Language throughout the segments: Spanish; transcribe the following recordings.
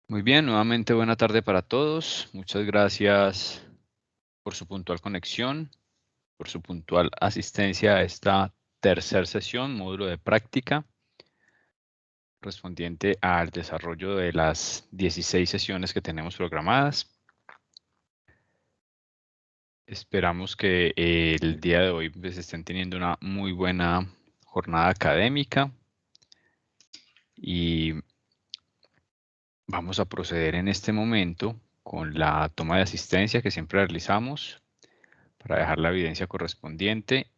Muy bien, nuevamente buena tarde para todos. Muchas gracias por su puntual conexión, por su puntual asistencia a esta tercera sesión, módulo de práctica, correspondiente al desarrollo de las 16 sesiones que tenemos programadas. Esperamos que el día de hoy pues, estén teniendo una muy buena jornada académica y vamos a proceder en este momento con la toma de asistencia que siempre realizamos para dejar la evidencia correspondiente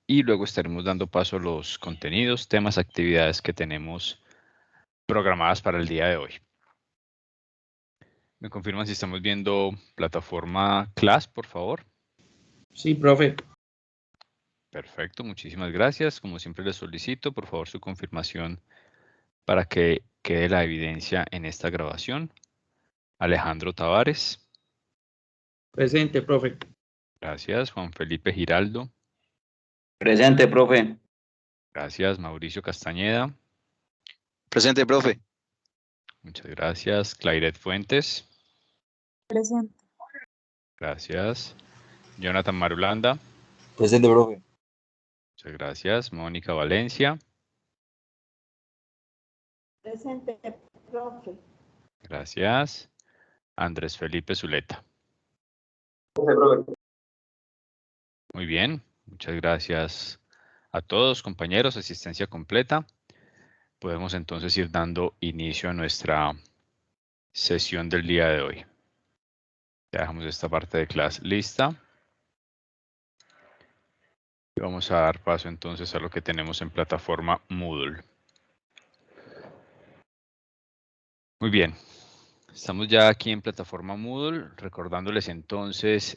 y luego estaremos dando paso a los contenidos, temas, actividades que tenemos programadas para el día de hoy. ¿Me confirman si estamos viendo plataforma Class, por favor? Sí, profe. Perfecto, muchísimas gracias. Como siempre les solicito, por favor, su confirmación para que quede la evidencia en esta grabación. Alejandro Tavares. Presente, profe. Gracias. Juan Felipe Giraldo. Presente, profe. Gracias. Mauricio Castañeda. Presente, profe. Muchas gracias. Clairet Fuentes. Presente. Gracias. Jonathan Marulanda. Presente, profe. Muchas gracias. Mónica Valencia. Presente, profe. Gracias. Andrés Felipe Zuleta. Muy bien. Muchas gracias a todos, compañeros. Asistencia completa. Podemos entonces ir dando inicio a nuestra sesión del día de hoy. Ya dejamos esta parte de clase lista. Y vamos a dar paso entonces a lo que tenemos en plataforma Moodle. Muy bien. Estamos ya aquí en plataforma Moodle, recordándoles entonces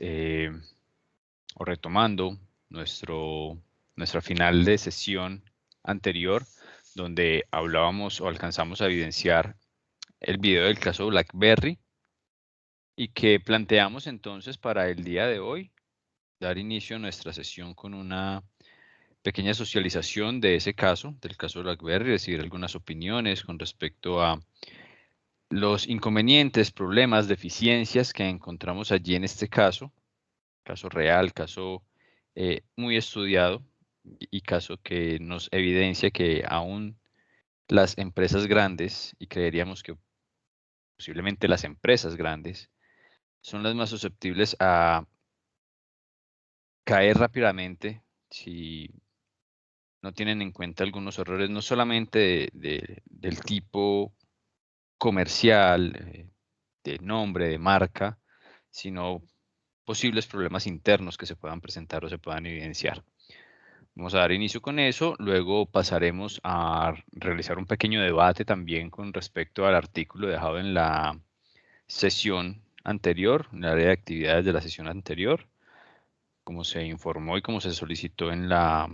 o retomando nuestra final de sesión anterior, donde hablábamos o alcanzamos a evidenciar el video del caso BlackBerry y que planteamos entonces para el día de hoy dar inicio a nuestra sesión con una pequeña socialización de ese caso, del caso BlackBerry, recibir algunas opiniones con respecto a los inconvenientes, problemas, deficiencias que encontramos allí en este caso real, caso muy estudiado y caso que nos evidencia que aún las empresas grandes, y creeríamos que posiblemente las empresas grandes, son las más susceptibles a caer rápidamente si no tienen en cuenta algunos errores, no solamente del tipo comercial, de nombre, de marca, sino posibles problemas internos que se puedan presentar o se puedan evidenciar. Vamos a dar inicio con eso, luego pasaremos a realizar un pequeño debate también con respecto al artículo dejado en la sesión anterior, en el área de actividades de la sesión anterior, como se informó y como se solicitó en la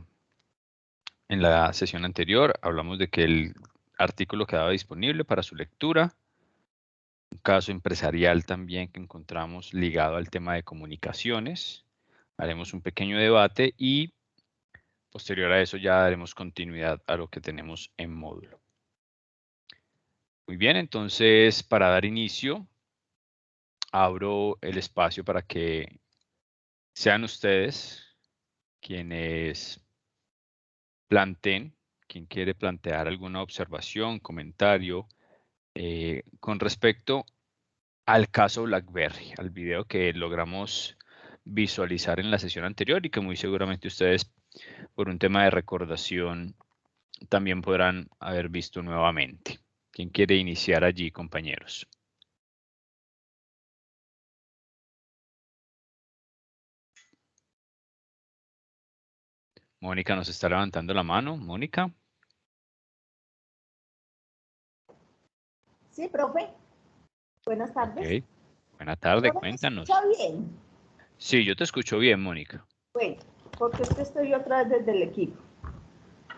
sesión anterior. Hablamos de que el artículo quedaba disponible para su lectura, un caso empresarial también que encontramos ligado al tema de comunicaciones. Haremos un pequeño debate y posterior a eso ya daremos continuidad a lo que tenemos en módulo. Muy bien, entonces para dar inicio, abro el espacio para que sean ustedes quienes planteen, quien quiere plantear alguna observación, comentario con respecto al caso BlackBerry, al video que logramos visualizar en la sesión anterior y que muy seguramente ustedes, por un tema de recordación, también podrán haber visto nuevamente. ¿Quién quiere iniciar allí, compañeros? Mónica nos está levantando la mano. Mónica. Sí, profe. Buenas tardes. Ok. Buenas tardes, ¿Profe, me cuéntanos. escucha bien? Sí, yo te escucho bien, Mónica. Bueno, porque es que estoy otra vez desde el equipo.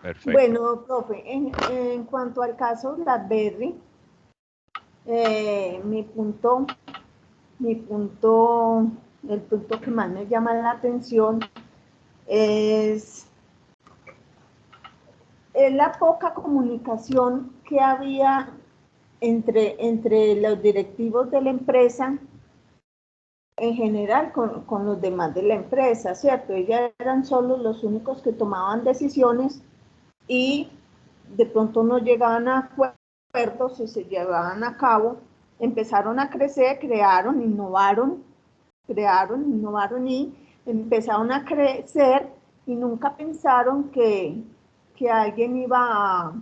Perfecto. Bueno, profe, en cuanto al caso BlackBerry, el punto que más me llama la atención es la poca comunicación que había entre los directivos de la empresa, en general con los demás de la empresa, ¿cierto? Ellos eran solo los únicos que tomaban decisiones y de pronto no llegaban a acuerdos y se llevaban a cabo, empezaron a crecer, crearon, innovaron y empezaron a crecer y nunca pensaron que alguien iba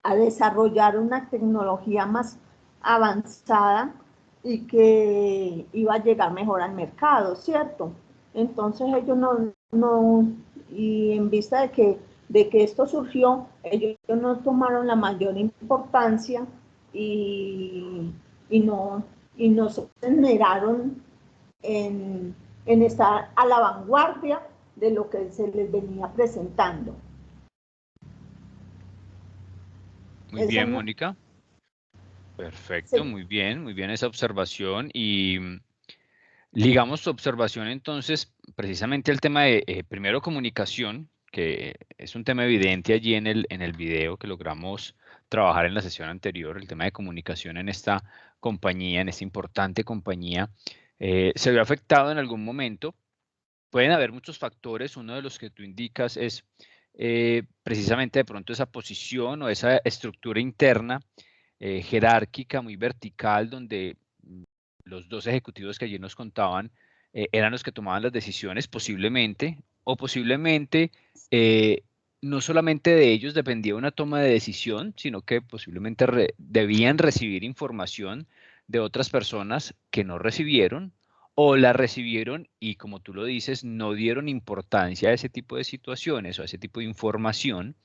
a desarrollar una tecnología más avanzada y que iba a llegar mejor al mercado, ¿cierto? Entonces ellos y en vista de que esto surgió, ellos no tomaron la mayor importancia y no se esmeraron en estar a la vanguardia de lo que se les venía presentando. Muy bien, Mónica. Perfecto, sí. Muy bien esa observación. Y ligamos tu observación entonces precisamente al tema de primero comunicación, que es un tema evidente allí en el video que logramos trabajar en la sesión anterior, el tema de comunicación en esta compañía, en esta importante compañía, se ve afectado en algún momento. Pueden haber muchos factores, uno de los que tú indicas es precisamente de pronto esa posición o esa estructura interna jerárquica, muy vertical, donde los dos ejecutivos que allí nos contaban eran los que tomaban las decisiones, posiblemente, o posiblemente no solamente de ellos dependía una toma de decisión, sino que posiblemente debían recibir información de otras personas que no recibieron, o la recibieron y, como tú lo dices, no dieron importancia a ese tipo de situaciones o a ese tipo de información.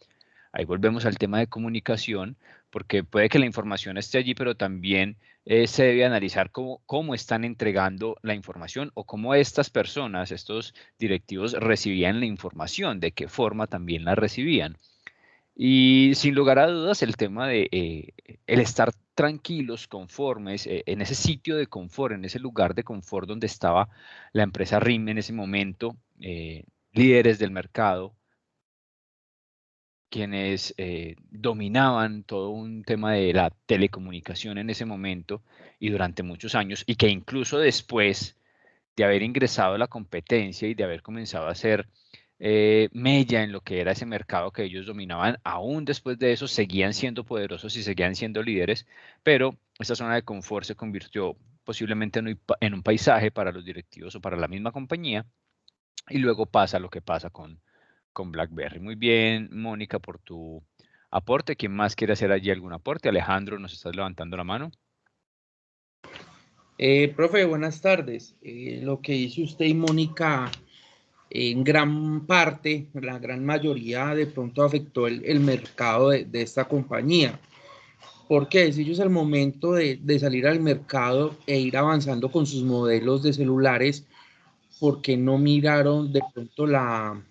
Ahí volvemos al tema de comunicación, porque puede que la información esté allí, pero también se debe analizar cómo están entregando la información o cómo estas personas, estos directivos, recibían la información, de qué forma también la recibían. Y sin lugar a dudas, el tema de el estar tranquilos, conformes, en ese sitio de confort, en ese lugar de confort donde estaba la empresa RIM en ese momento, líderes del mercado, quienes dominaban todo un tema de la telecomunicación en ese momento y durante muchos años, y que incluso después de haber ingresado a la competencia y de haber comenzado a hacer mella en lo que era ese mercado que ellos dominaban, aún después de eso seguían siendo poderosos y seguían siendo líderes, pero esa zona de confort se convirtió posiblemente en un paisaje para los directivos o para la misma compañía, y luego pasa lo que pasa con BlackBerry. Muy bien, Mónica, por tu aporte. ¿Quién más quiere hacer allí algún aporte? Alejandro, nos estás levantando la mano. Profe, buenas tardes. Lo que dice usted y Mónica, en gran parte, la gran mayoría, de pronto afectó el mercado de esta compañía. Porque si ellos al momento de salir al mercado e ir avanzando con sus modelos de celulares, ¿por qué no miraron de pronto la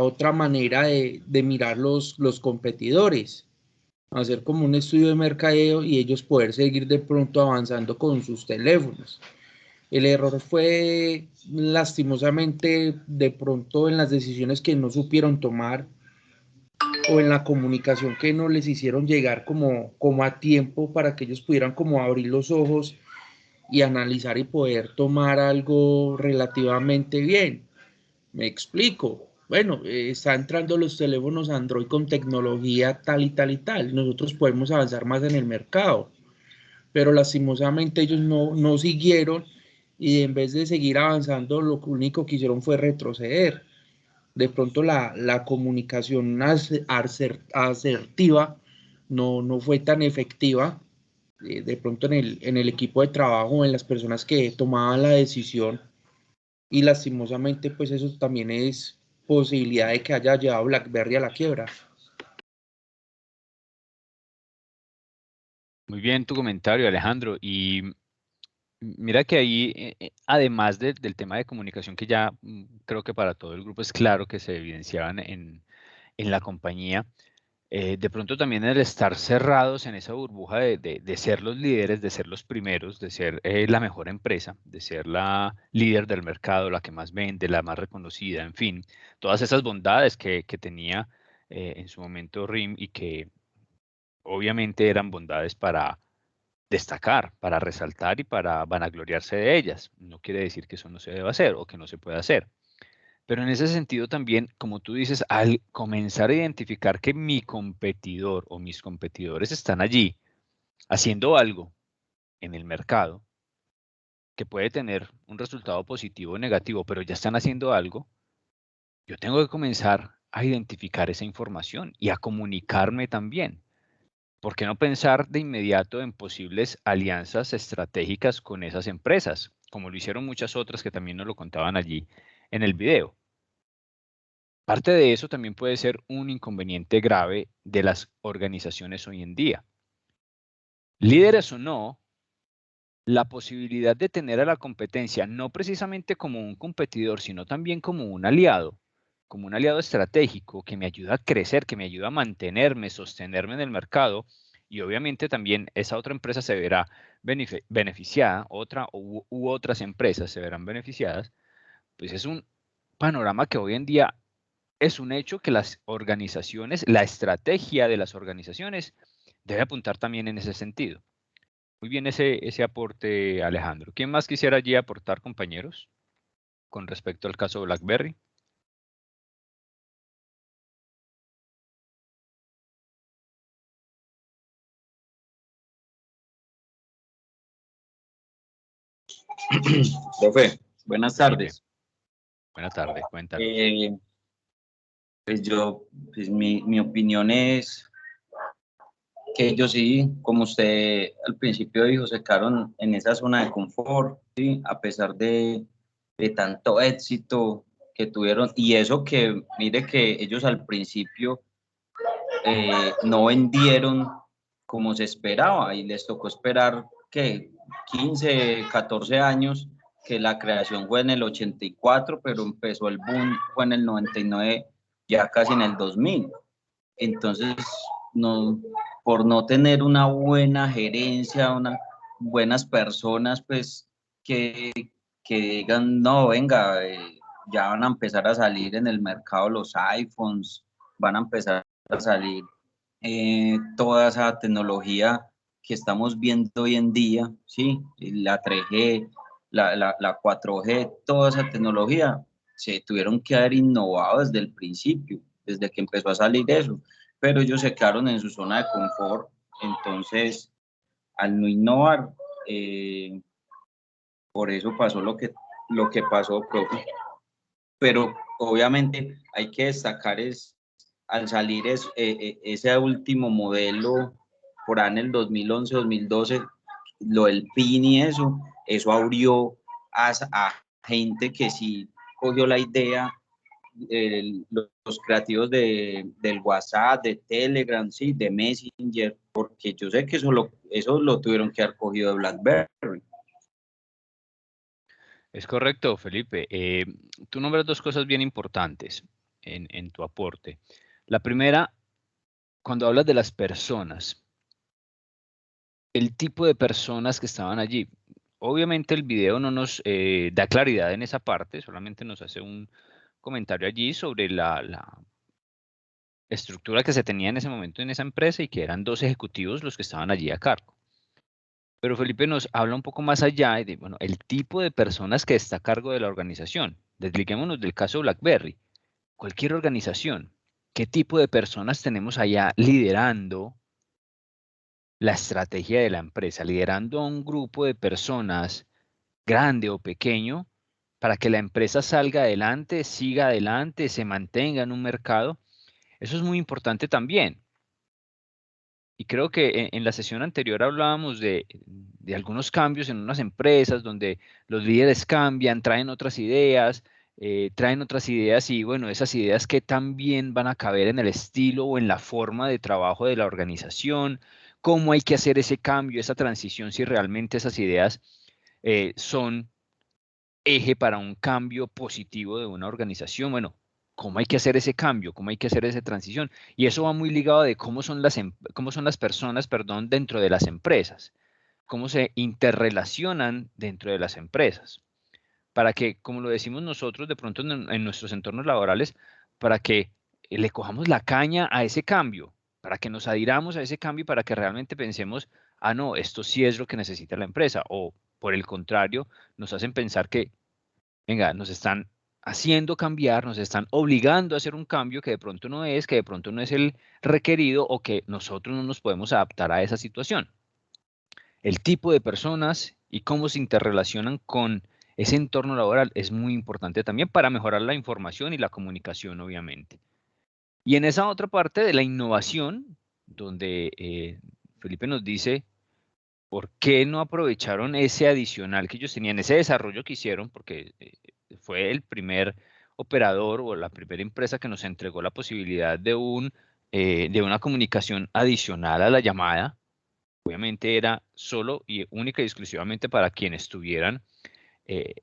otra manera de mirar los competidores? Hacer como un estudio de mercadeo y ellos poder seguir de pronto avanzando con sus teléfonos. El error fue lastimosamente de pronto en las decisiones que no supieron tomar o en la comunicación que no les hicieron llegar como a tiempo para que ellos pudieran como abrir los ojos y analizar y poder tomar algo relativamente bien. Me explico. Bueno, está entrando los teléfonos Android con tecnología tal y tal y tal. Nosotros podemos avanzar más en el mercado, pero lastimosamente ellos no siguieron y en vez de seguir avanzando, lo único que hicieron fue retroceder. De pronto la comunicación asertiva no fue tan efectiva. De pronto en el equipo de trabajo, en las personas que tomaban la decisión, y lastimosamente pues eso también es posibilidad de que haya llevado BlackBerry a la quiebra. Muy bien tu comentario, Alejandro. Y mira que ahí, además del tema de comunicación, que ya creo que para todo el grupo es claro que se evidenciaban en la compañía, de pronto también el estar cerrados en esa burbuja de ser los líderes, de ser los primeros, de ser la mejor empresa, de ser la líder del mercado, la que más vende, la más reconocida, en fin, todas esas bondades que tenía en su momento RIM y que obviamente eran bondades para destacar, para resaltar y para vanagloriarse de ellas. No quiere decir que eso no se deba hacer o que no se pueda hacer. Pero en ese sentido también, como tú dices, al comenzar a identificar que mi competidor o mis competidores están allí haciendo algo en el mercado que puede tener un resultado positivo o negativo, pero ya están haciendo algo, yo tengo que comenzar a identificar esa información y a comunicarme también. ¿Por qué no pensar de inmediato en posibles alianzas estratégicas con esas empresas, como lo hicieron muchas otras que también nos lo contaban allí en el video? Parte de eso también puede ser un inconveniente grave de las organizaciones hoy en día. Líderes o no, la posibilidad de tener a la competencia no precisamente como un competidor, sino también como un aliado estratégico que me ayuda a crecer, que me ayuda a mantenerme, sostenerme en el mercado, y obviamente también esa otra empresa se verá beneficiada, u otras empresas se verán beneficiadas, pues es un panorama que hoy en día es un hecho que las organizaciones, la estrategia de las organizaciones debe apuntar también en ese sentido. Muy bien ese aporte, Alejandro. ¿Quién más quisiera allí aportar, compañeros, con respecto al caso BlackBerry? Profe, buenas Dime. tardes. Buenas tardes, cuéntanos. Pues mi opinión es que ellos sí, como usted al principio dijo, se quedaron en esa zona de confort, ¿sí? A pesar de tanto éxito que tuvieron. Y eso que, mire que ellos al principio no vendieron como se esperaba y les tocó esperar que 15, 14 años, que la creación fue en el 84, pero empezó el boom, fue en el 99, ya casi en el 2000. Entonces, no, por no tener una buena gerencia, unas buenas personas, pues que digan, no, venga, ya van a empezar a salir en el mercado los iPhones, van a empezar a salir toda esa tecnología que estamos viendo hoy en día, ¿sí? La 3G, la 4G, toda esa tecnología, se tuvieron que haber innovado desde el principio, desde que empezó a salir eso, pero ellos se quedaron en su zona de confort, entonces, al no innovar, por eso pasó lo que pasó, profe. Pero obviamente hay que destacar es al salir ese último modelo por ahí en el 2011, 2012, lo del PIN y eso abrió a gente que sí cogió la idea, los creativos del WhatsApp, de Telegram, sí, de Messenger, porque yo sé que eso lo tuvieron que haber cogido de BlackBerry. Es correcto, Felipe. Tú nombras dos cosas bien importantes en tu aporte. La primera, cuando hablas de las personas, el tipo de personas que estaban allí. Obviamente el video no nos da claridad en esa parte, solamente nos hace un comentario allí sobre la estructura que se tenía en ese momento en esa empresa y que eran 2 ejecutivos los que estaban allí a cargo. Pero Felipe nos habla un poco más allá de, bueno, el tipo de personas que está a cargo de la organización. Desliguémonos del caso BlackBerry. Cualquier organización, ¿qué tipo de personas tenemos allá liderando la estrategia de la empresa, liderando a un grupo de personas, grande o pequeño, para que la empresa salga adelante, siga adelante, se mantenga en un mercado? Eso es muy importante también. Y creo que en la sesión anterior hablábamos de algunos cambios en unas empresas donde los líderes cambian, traen otras ideas y bueno, esas ideas que también van a caber en el estilo o en la forma de trabajo de la organización, cómo hay que hacer ese cambio, esa transición, si realmente esas ideas son eje para un cambio positivo de una organización. Bueno, cómo hay que hacer ese cambio, cómo hay que hacer esa transición. Y eso va muy ligado de cómo son las personas, perdón, dentro de las empresas, cómo se interrelacionan dentro de las empresas, para que, como lo decimos nosotros de pronto en nuestros entornos laborales, para que le cojamos la caña a ese cambio. para que nos adhiramos a ese cambio y para que realmente pensemos, ah, no, esto sí es lo que necesita la empresa, o por el contrario, nos hacen pensar que, venga, nos están haciendo cambiar, nos están obligando a hacer un cambio que de pronto no es, que de pronto no es el requerido o que nosotros no nos podemos adaptar a esa situación. El tipo de personas y cómo se interrelacionan con ese entorno laboral es muy importante también para mejorar la información y la comunicación, obviamente. Y en esa otra parte de la innovación, donde Felipe nos dice por qué no aprovecharon ese adicional que ellos tenían, ese desarrollo que hicieron, porque fue el primer operador o la primera empresa que nos entregó la posibilidad de una comunicación adicional a la llamada. Obviamente era solo y única y exclusivamente para quienes tuvieran eh,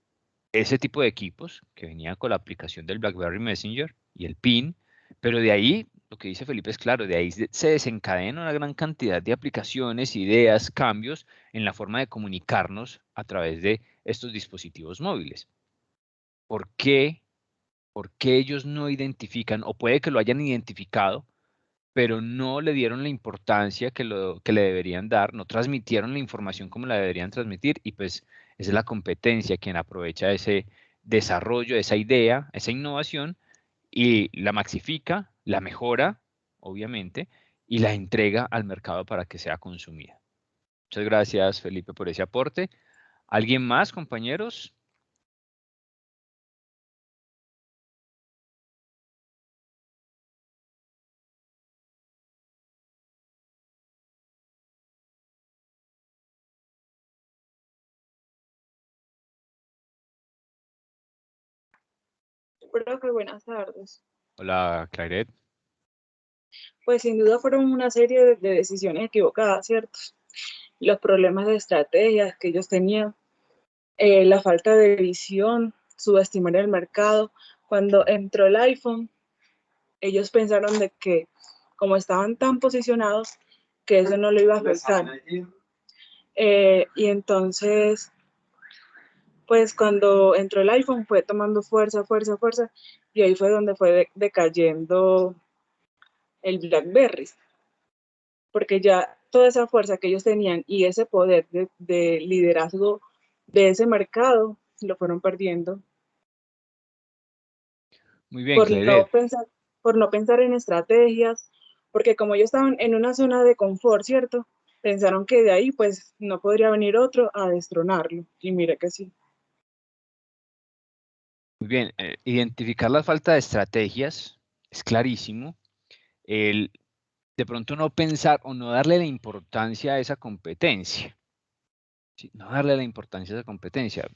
ese tipo de equipos que venía con la aplicación del BlackBerry Messenger y el PIN, pero de ahí, lo que dice Felipe es claro, de ahí se desencadena una gran cantidad de aplicaciones, ideas, cambios en la forma de comunicarnos a través de estos dispositivos móviles. ¿Por qué? ¿Por qué ellos no identifican, o puede que lo hayan identificado, pero no le dieron la importancia que le deberían dar, no transmitieron la información como la deberían transmitir? Y pues es la competencia quien aprovecha ese desarrollo, esa idea, esa innovación y la maxifica, la mejora, obviamente, y la entrega al mercado para que sea consumida. Muchas gracias, Felipe, por ese aporte. ¿Alguien más, compañeros? Profe, buenas tardes. Hola, Claret. Pues sin duda fueron una serie de decisiones equivocadas, ¿cierto? Los problemas de estrategias que ellos tenían, la falta de visión, subestimar el mercado. Cuando entró el iPhone, ellos pensaron de que como estaban tan posicionados, que eso no lo iba a afectar. Y entonces, pues cuando entró el iPhone fue tomando fuerza, y ahí fue donde fue decayendo el BlackBerry, porque ya toda esa fuerza que ellos tenían y ese poder de liderazgo de ese mercado lo fueron perdiendo. Muy bien, Claret. Por no pensar en estrategias, porque como ellos estaban en una zona de confort, ¿cierto? Pensaron que de ahí pues no podría venir otro a destronarlo, y mire que sí. Muy bien, identificar la falta de estrategias es clarísimo. De pronto no pensar o no darle la importancia a esa competencia. ¿Sí? No darle la importancia a esa competencia.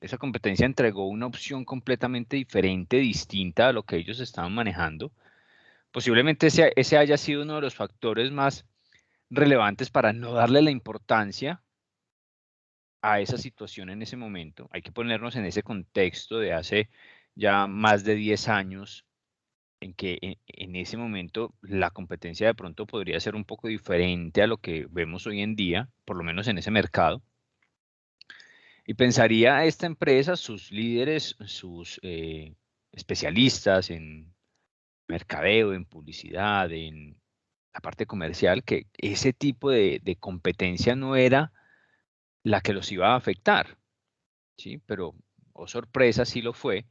Esa competencia entregó una opción completamente diferente, distinta a lo que ellos estaban manejando. Posiblemente ese haya sido uno de los factores más relevantes para no darle la importancia a esa situación en ese momento. Hay que ponernos en ese contexto de hace ya más de 10 años, en que en ese momento la competencia de pronto podría ser un poco diferente a lo que vemos hoy en día, por lo menos en ese mercado. Y pensaría esta empresa, sus líderes, sus especialistas en mercadeo, en publicidad, en la parte comercial, que ese tipo de competencia no era la que los iba a afectar, ¿sí? Pero, oh sorpresa, sí lo fue.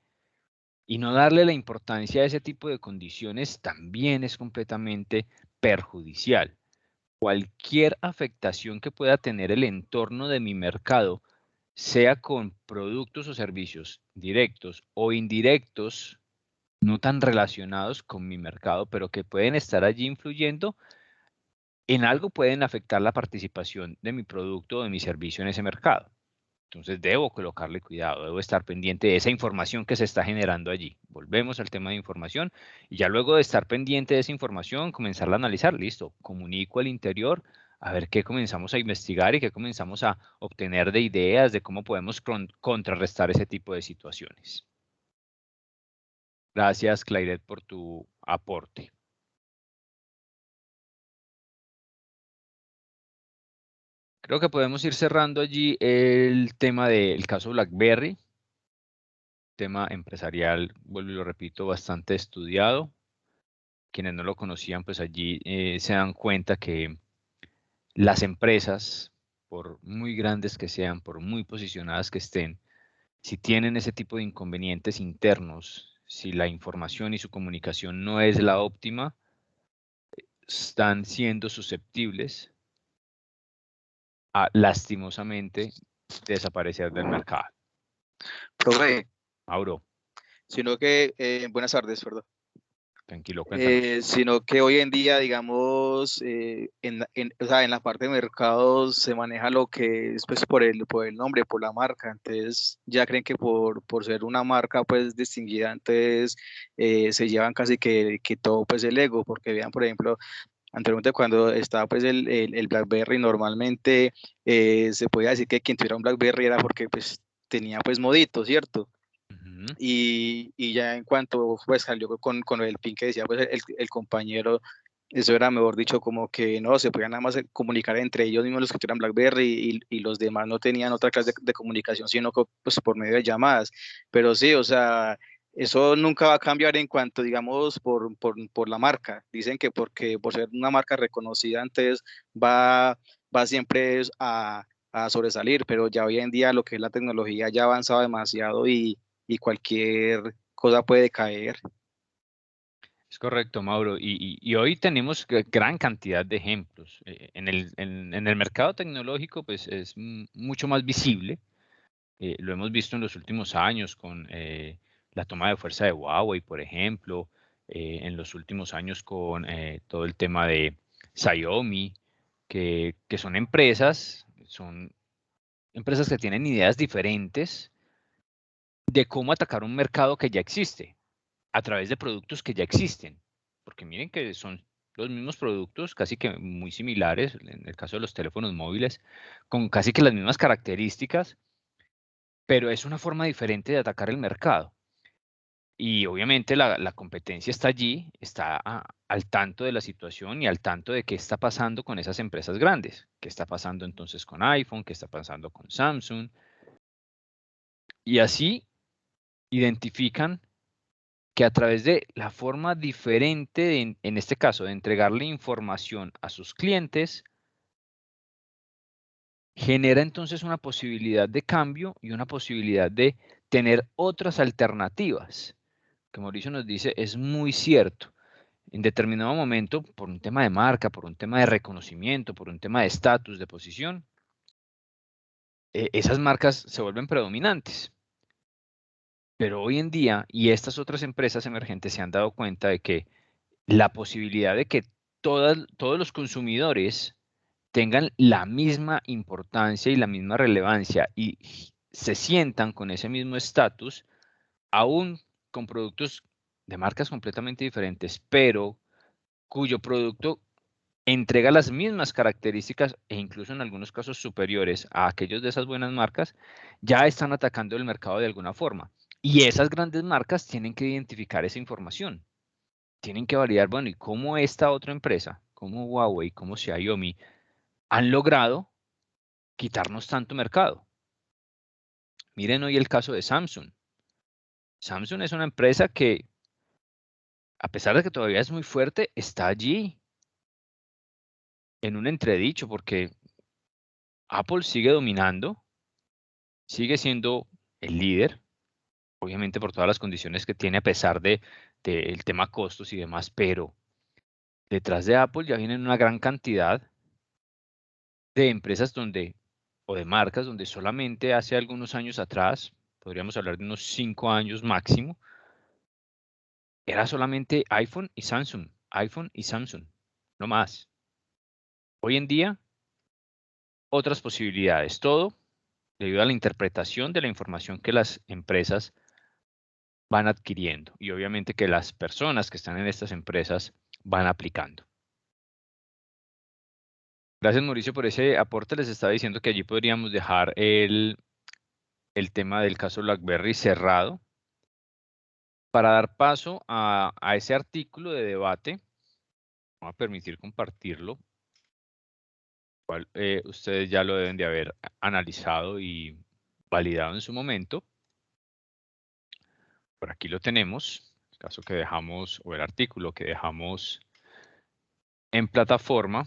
Y no darle la importancia a ese tipo de condiciones también es completamente perjudicial. Cualquier afectación que pueda tener el entorno de mi mercado, sea con productos o servicios directos o indirectos, no tan relacionados con mi mercado, pero que pueden estar allí influyendo en algo, pueden afectar la participación de mi producto o de mi servicio en ese mercado. Entonces debo colocarle cuidado, debo estar pendiente de esa información que se está generando allí. Volvemos al tema de información y ya luego de estar pendiente de esa información, comenzarla a analizar. Listo, comunico al interior a ver qué comenzamos a investigar y qué comenzamos a obtener de ideas de cómo podemos contrarrestar ese tipo de situaciones. Gracias, Clairet, por tu aporte. Creo que podemos ir cerrando allí el tema del caso BlackBerry. Tema empresarial, vuelvo y lo repito, bastante estudiado. quienes no lo conocían, pues allí se dan cuenta que las empresas, por muy grandes que sean, por muy posicionadas que estén, si tienen ese tipo de inconvenientes internos, si la información y su comunicación no es la óptima, están siendo susceptibles a lastimosamente desaparecer del mercado. Profe, Mauro, sino que, buenas tardes, perdón. tranquilo, cuéntanos. Sino que hoy en día, digamos, o sea, en la parte de mercados se maneja lo que es pues, por el nombre, por la marca. Entonces, ya creen que por ser una marca pues distinguida, entonces se llevan casi que todo pues el ego, porque vean, por ejemplo, anteriormente cuando estaba pues el BlackBerry, normalmente se podía decir que quien tuviera un BlackBerry era porque pues tenía pues modito, ¿cierto? Y ya en cuanto pues salió con el pin que decía pues el compañero, eso era mejor dicho como que no, se podían nada más comunicar entre ellos mismos los que tuvieran BlackBerry y los demás no tenían otra clase de comunicación sino pues por medio de llamadas, pero sí, o sea, eso nunca va a cambiar en cuanto digamos por la marca, dicen que porque por ser una marca reconocida antes va siempre a sobresalir, pero ya hoy en día lo que es la tecnología ya ha avanzado demasiado y cualquier cosa puede caer. Es correcto, Mauro. Y hoy tenemos gran cantidad de ejemplos. En el mercado tecnológico, pues es mucho más visible. Lo hemos visto en los últimos años con la toma de fuerza de Huawei, por ejemplo, en los últimos años con todo el tema de Xiaomi, que son empresas que tienen ideas diferentes de cómo atacar un mercado que ya existe, a través de productos que ya existen. Porque miren que son los mismos productos, casi que muy similares, en el caso de los teléfonos móviles, con casi que las mismas características, pero es una forma diferente de atacar el mercado. Y obviamente la competencia está allí, está al tanto de la situación y al tanto de qué está pasando con esas empresas grandes. ¿Qué está pasando entonces con iPhone? ¿Qué está pasando con Samsung? Y así identifican que a través de la forma diferente, en este caso, de entregarle información a sus clientes, genera entonces una posibilidad de cambio y una posibilidad de tener otras alternativas. Que Mauricio nos dice es muy cierto. En determinado momento, por un tema de marca, por un tema de reconocimiento, por un tema de estatus, de posición, esas marcas se vuelven predominantes. Pero hoy en día, y estas otras empresas emergentes se han dado cuenta de que la posibilidad de que todos los consumidores tengan la misma importancia y la misma relevancia y se sientan con ese mismo estatus, aún con productos de marcas completamente diferentes, pero cuyo producto entrega las mismas características e incluso en algunos casos superiores a aquellos de esas buenas marcas, ya están atacando el mercado de alguna forma. Y esas grandes marcas tienen que identificar esa información. Tienen que validar, bueno, ¿y cómo esta otra empresa, como Huawei, como Xiaomi, han logrado quitarnos tanto mercado? Miren hoy el caso de Samsung. Samsung es una empresa que, a pesar de que todavía es muy fuerte, está allí en un entredicho porque Apple sigue dominando, sigue siendo el líder, obviamente por todas las condiciones que tiene a pesar del tema costos y demás, pero detrás de Apple ya vienen una gran cantidad de empresas o de marcas donde solamente hace algunos años atrás, podríamos hablar de unos 5 años máximo, era solamente iPhone y Samsung, no más. Hoy en día, otras posibilidades, todo debido a la interpretación de la información que las empresas van adquiriendo y obviamente que las personas que están en estas empresas van aplicando. Gracias, Mauricio, por ese aporte. Les estaba diciendo que allí podríamos dejar el tema del caso BlackBerry cerrado para dar paso a ese artículo de debate. Voy a permitir compartirlo, cual ustedes ya lo deben de haber analizado y validado en su momento. Por aquí lo tenemos. el caso que dejamos, o el artículo que dejamos en plataforma.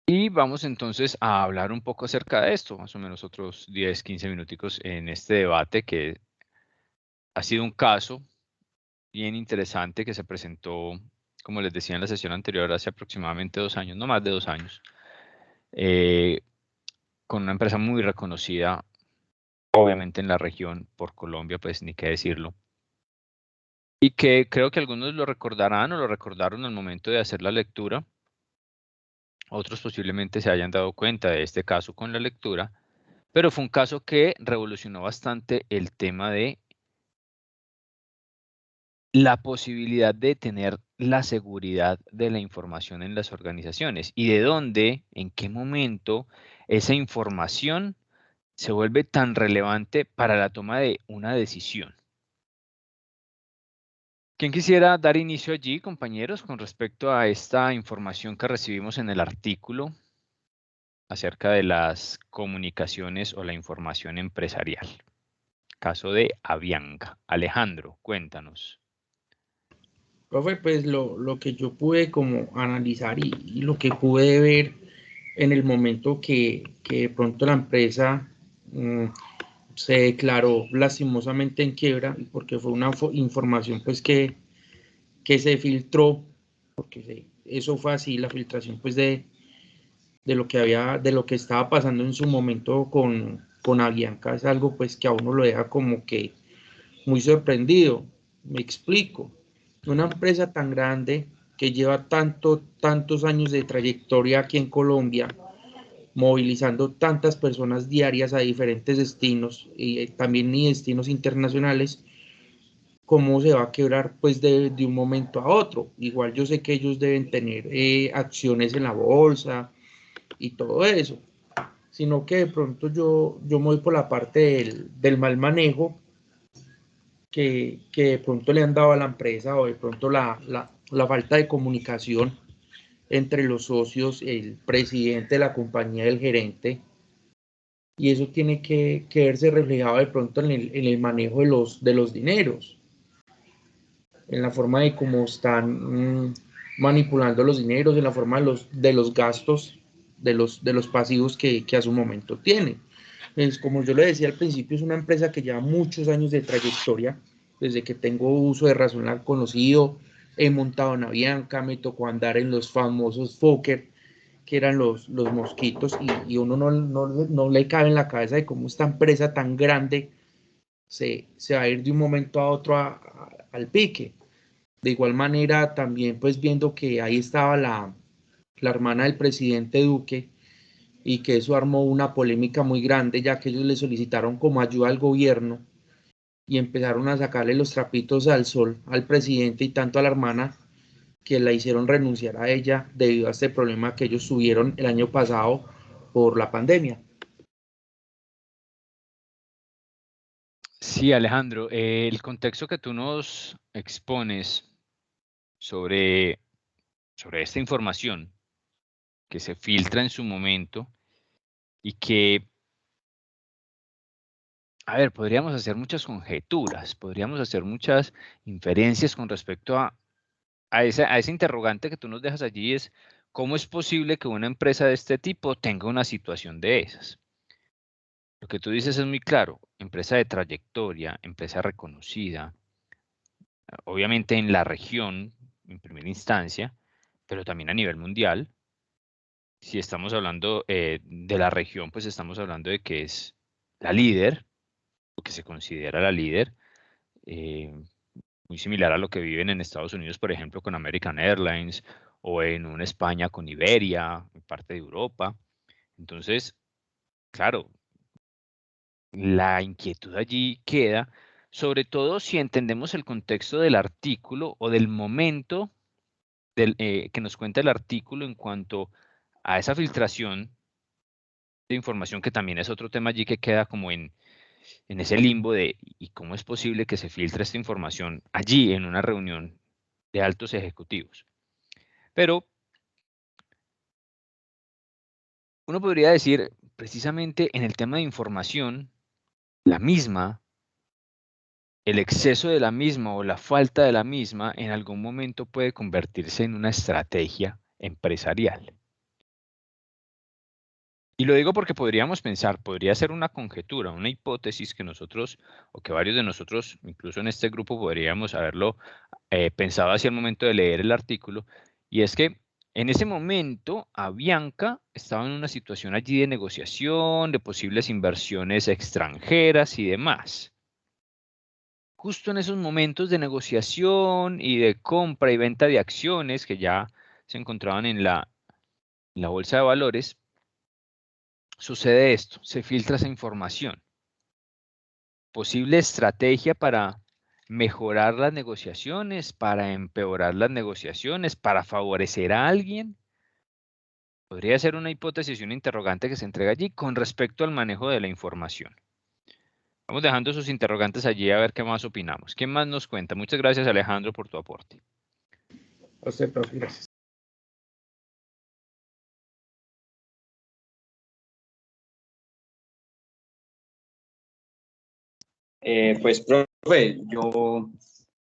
Y vamos entonces a hablar un poco acerca de esto, más o menos otros 10, 15 minuticos en este debate que ha sido un caso bien interesante que se presentó, como les decía en la sesión anterior, hace aproximadamente 2 años, no más de 2 años, con una empresa muy reconocida, obviamente en la región, por Colombia, pues ni qué decirlo. Y que creo que algunos lo recordarán o lo recordaron al momento de hacer la lectura. Otros posiblemente se hayan dado cuenta de este caso con la lectura, pero fue un caso que revolucionó bastante el tema de la posibilidad de tener la seguridad de la información en las organizaciones y de dónde, en qué momento esa información se vuelve tan relevante para la toma de una decisión. ¿Quién quisiera dar inicio allí, compañeros, con respecto a esta información que recibimos en el artículo acerca de las comunicaciones o la información empresarial? Caso de Avianca. Alejandro, cuéntanos. Profe, pues lo que yo pude como analizar y lo que pude ver en el momento que de pronto la empresa se declaró lastimosamente en quiebra, porque fue una información pues que se filtró, porque eso fue así, la filtración pues de lo que había, de lo que estaba pasando en su momento con Avianca, es algo pues que a uno lo deja como que muy sorprendido. Me explico. Una empresa tan grande que lleva tantos años de trayectoria aquí en Colombia, movilizando tantas personas diarias a diferentes destinos y también y destinos internacionales, ¿cómo se va a quebrar pues de un momento a otro? Igual yo sé que ellos deben tener acciones en la bolsa y todo eso, sino que de pronto yo me voy por la parte del mal manejo que de pronto le han dado a la empresa, o de pronto la falta de comunicación entre los socios, el presidente de la compañía y el gerente, y eso tiene que verse reflejado de pronto en el manejo de los dineros, en la forma de cómo están manipulando los dineros, en la forma de los gastos, de los pasivos que a su momento tienen. Pues, como yo le decía al principio, es una empresa que lleva muchos años de trayectoria. Desde que tengo uso de razón la he conocido, he montado en Avianca, me tocó andar en los famosos Fokker, que eran los mosquitos, y uno no le cabe en la cabeza de cómo esta empresa tan grande se va a ir de un momento a otro al pique. De igual manera, también pues viendo que ahí estaba la hermana del presidente Duque, y que eso armó una polémica muy grande, ya que ellos le solicitaron como ayuda al gobierno y empezaron a sacarle los trapitos al sol al presidente y tanto a la hermana, que la hicieron renunciar a ella debido a este problema que ellos tuvieron el año pasado por la pandemia. Sí, Alejandro, el contexto que tú nos expones sobre esta información que se filtra en su momento y que, a ver, podríamos hacer muchas conjeturas, podríamos hacer muchas inferencias con respecto a ese interrogante que tú nos dejas allí, es cómo es posible que una empresa de este tipo tenga una situación de esas. Lo que tú dices es muy claro, empresa de trayectoria, empresa reconocida, obviamente en la región, en primera instancia, pero también a nivel mundial. Si estamos hablando de la región, pues estamos hablando de que es la líder, o que se considera la líder, muy similar a lo que viven en Estados Unidos, por ejemplo, con American Airlines, o en una España con Iberia, en parte de Europa. Entonces, claro, la inquietud allí queda, sobre todo si entendemos el contexto del artículo o del momento que nos cuenta el artículo en cuanto a esa filtración de información, que también es otro tema allí que queda como en ese limbo de ¿y cómo es posible que se filtre esta información allí en una reunión de altos ejecutivos? Pero uno podría decir, precisamente en el tema de información, la misma el exceso de la misma o la falta de la misma en algún momento puede convertirse en una estrategia empresarial. Y lo digo porque podríamos pensar, podría ser una conjetura, una hipótesis que nosotros, o que varios de nosotros, incluso en este grupo, podríamos haberlo pensado hacia el momento de leer el artículo, y es que en ese momento Avianca estaba en una situación allí de negociación, de posibles inversiones extranjeras y demás. Justo en esos momentos de negociación y de compra y venta de acciones que ya se encontraban en la bolsa de valores, sucede esto, se filtra esa información. Posible estrategia para mejorar las negociaciones, para empeorar las negociaciones, para favorecer a alguien. Podría ser una hipótesis y una interrogante que se entrega allí con respecto al manejo de la información. Vamos dejando esos interrogantes allí a ver qué más opinamos. ¿Quién más nos cuenta? Muchas gracias, Alejandro, por tu aporte. A usted, profe, gracias. Pues, profe, yo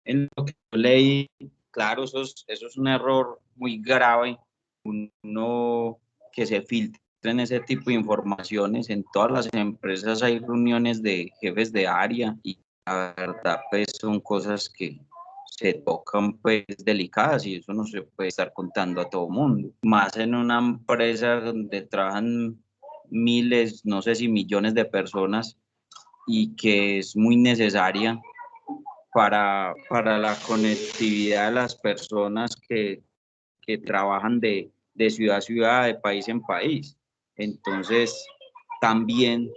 en lo que yo leí, claro, eso es un error muy grave, uno que se filtren ese tipo de informaciones. En todas las empresas hay reuniones de jefes de área y la verdad, pues son cosas que se tocan pues delicadas y eso no se puede estar contando a todo mundo, más en una empresa donde trabajan miles, no sé si millones de personas y que es muy necesaria para la conectividad de las personas que trabajan de ciudad a ciudad, de país en país. Entonces, también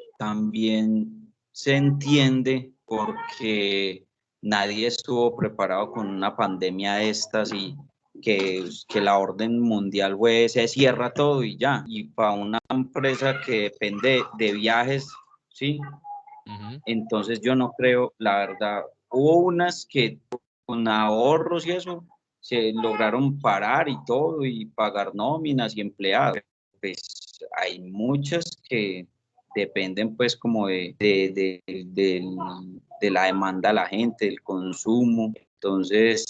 se entiende porque nadie estuvo preparado con una pandemia de estas y que la orden mundial fue, se cierra todo y ya. Y para una empresa que depende de viajes, ¿sí? Entonces yo no creo, la verdad, hubo unas que con ahorros y eso se lograron parar y todo y pagar nóminas y empleados. Pues hay muchas que dependen pues como de la demanda de la gente, del consumo. Entonces,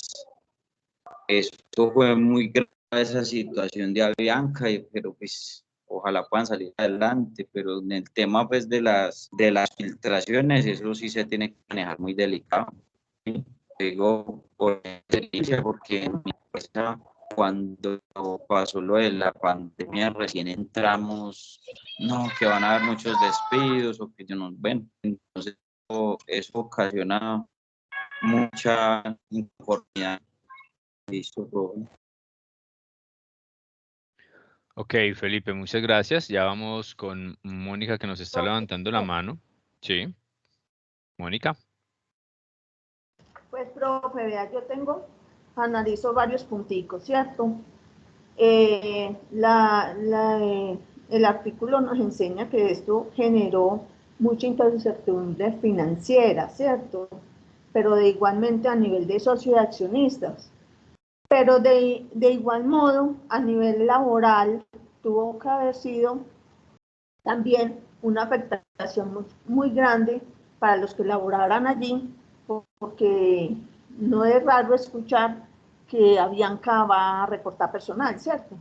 esto fue muy grave esa situación de Avianca, pero pues ojalá puedan salir adelante, pero en el tema pues de las filtraciones, eso sí se tiene que manejar muy delicado. ¿Sí? Digo por experiencia, porque en mi empresa, cuando pasó lo de la pandemia, recién entramos, no, que van a haber muchos despidos o que yo no, bueno, entonces eso ocasiona mucha inconformidad. Listo, Rubén. Ok, Felipe, muchas gracias. Ya vamos con Mónica que nos está levantando la mano. Sí. Mónica. Pues, profe, vea, analizo varios punticos, ¿cierto? El artículo nos enseña que esto generó mucha incertidumbre financiera, ¿cierto? Pero igualmente a nivel de socios accionistas. Pero de igual modo, a nivel laboral, tuvo que haber sido también una afectación muy grande para los que laboraran allí, porque no es raro escuchar que Avianca va a recortar personal, ¿cierto?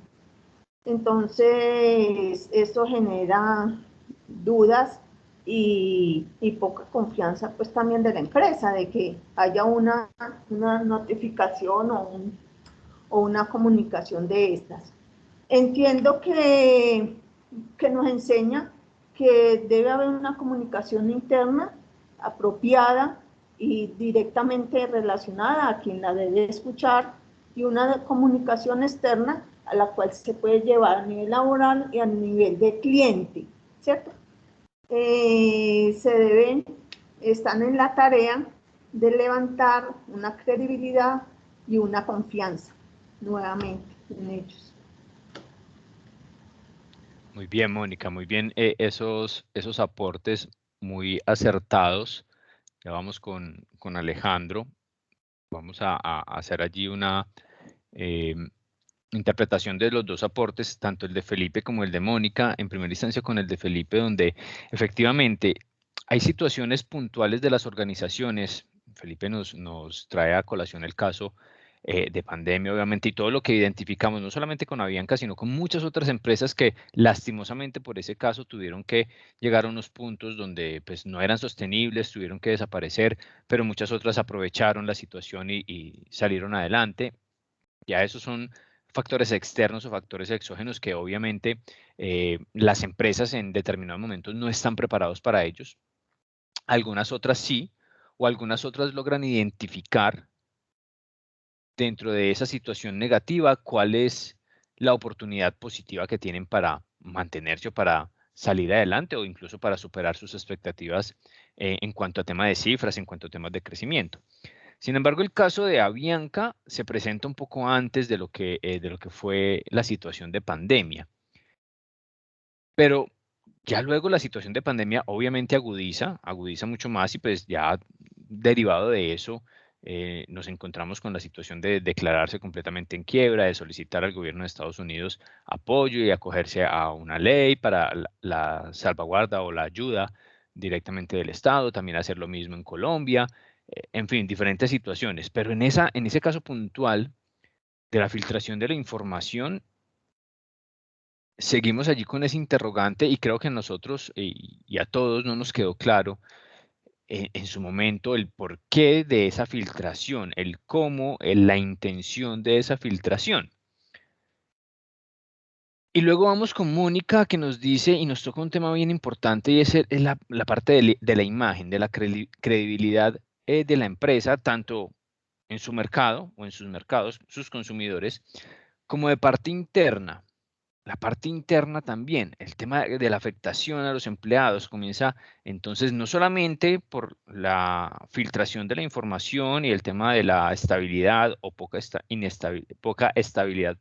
Entonces, eso genera dudas y poca confianza pues también de la empresa, de que haya una notificación o una comunicación de estas. Entiendo que nos enseña que debe haber una comunicación interna apropiada y directamente relacionada a quien la debe escuchar, y una comunicación externa a la cual se puede llevar a nivel laboral y a nivel de cliente, ¿cierto? Están en la tarea de levantar una credibilidad y una confianza nuevamente en ellos. Muy bien, Mónica, muy bien. Esos aportes muy acertados. Ya vamos con Alejandro. Vamos a hacer allí una interpretación de los dos aportes, tanto el de Felipe como el de Mónica. En primera instancia con el de Felipe, donde efectivamente hay situaciones puntuales de las organizaciones, Felipe nos trae a colación el caso de pandemia, obviamente, y todo lo que identificamos, no solamente con Avianca, sino con muchas otras empresas que lastimosamente por ese caso tuvieron que llegar a unos puntos donde pues, no eran sostenibles, tuvieron que desaparecer, pero muchas otras aprovecharon la situación y salieron adelante. Ya esos son factores externos o factores exógenos que obviamente las empresas en determinados momentos no están preparados para ellos. Algunas otras sí, o algunas otras logran identificar dentro de esa situación negativa cuál es la oportunidad positiva que tienen para mantenerse o para salir adelante o incluso para superar sus expectativas en cuanto a tema de cifras, en cuanto a temas de crecimiento. Sin embargo, el caso de Avianca se presenta un poco antes de lo que fue la situación de pandemia. Pero ya luego la situación de pandemia obviamente agudiza mucho más y pues ya derivado de eso nos encontramos con la situación de declararse completamente en quiebra, de solicitar al gobierno de Estados Unidos apoyo y acogerse a una ley para la salvaguarda o la ayuda directamente del Estado, también hacer lo mismo en Colombia, en fin, diferentes situaciones. Pero en ese caso puntual de la filtración de la información, seguimos allí con ese interrogante y creo que a nosotros y a todos no nos quedó claro en su momento el porqué de esa filtración, el cómo, la intención de esa filtración. Y luego vamos con Mónica que nos dice y nos toca un tema bien importante y es la parte de la imagen, de la credibilidad de la empresa, tanto en su mercado o en sus mercados, sus consumidores, como de parte interna. La parte interna también, el tema de la afectación a los empleados comienza entonces no solamente por la filtración de la información y el tema de la estabilidad o poca estabilidad,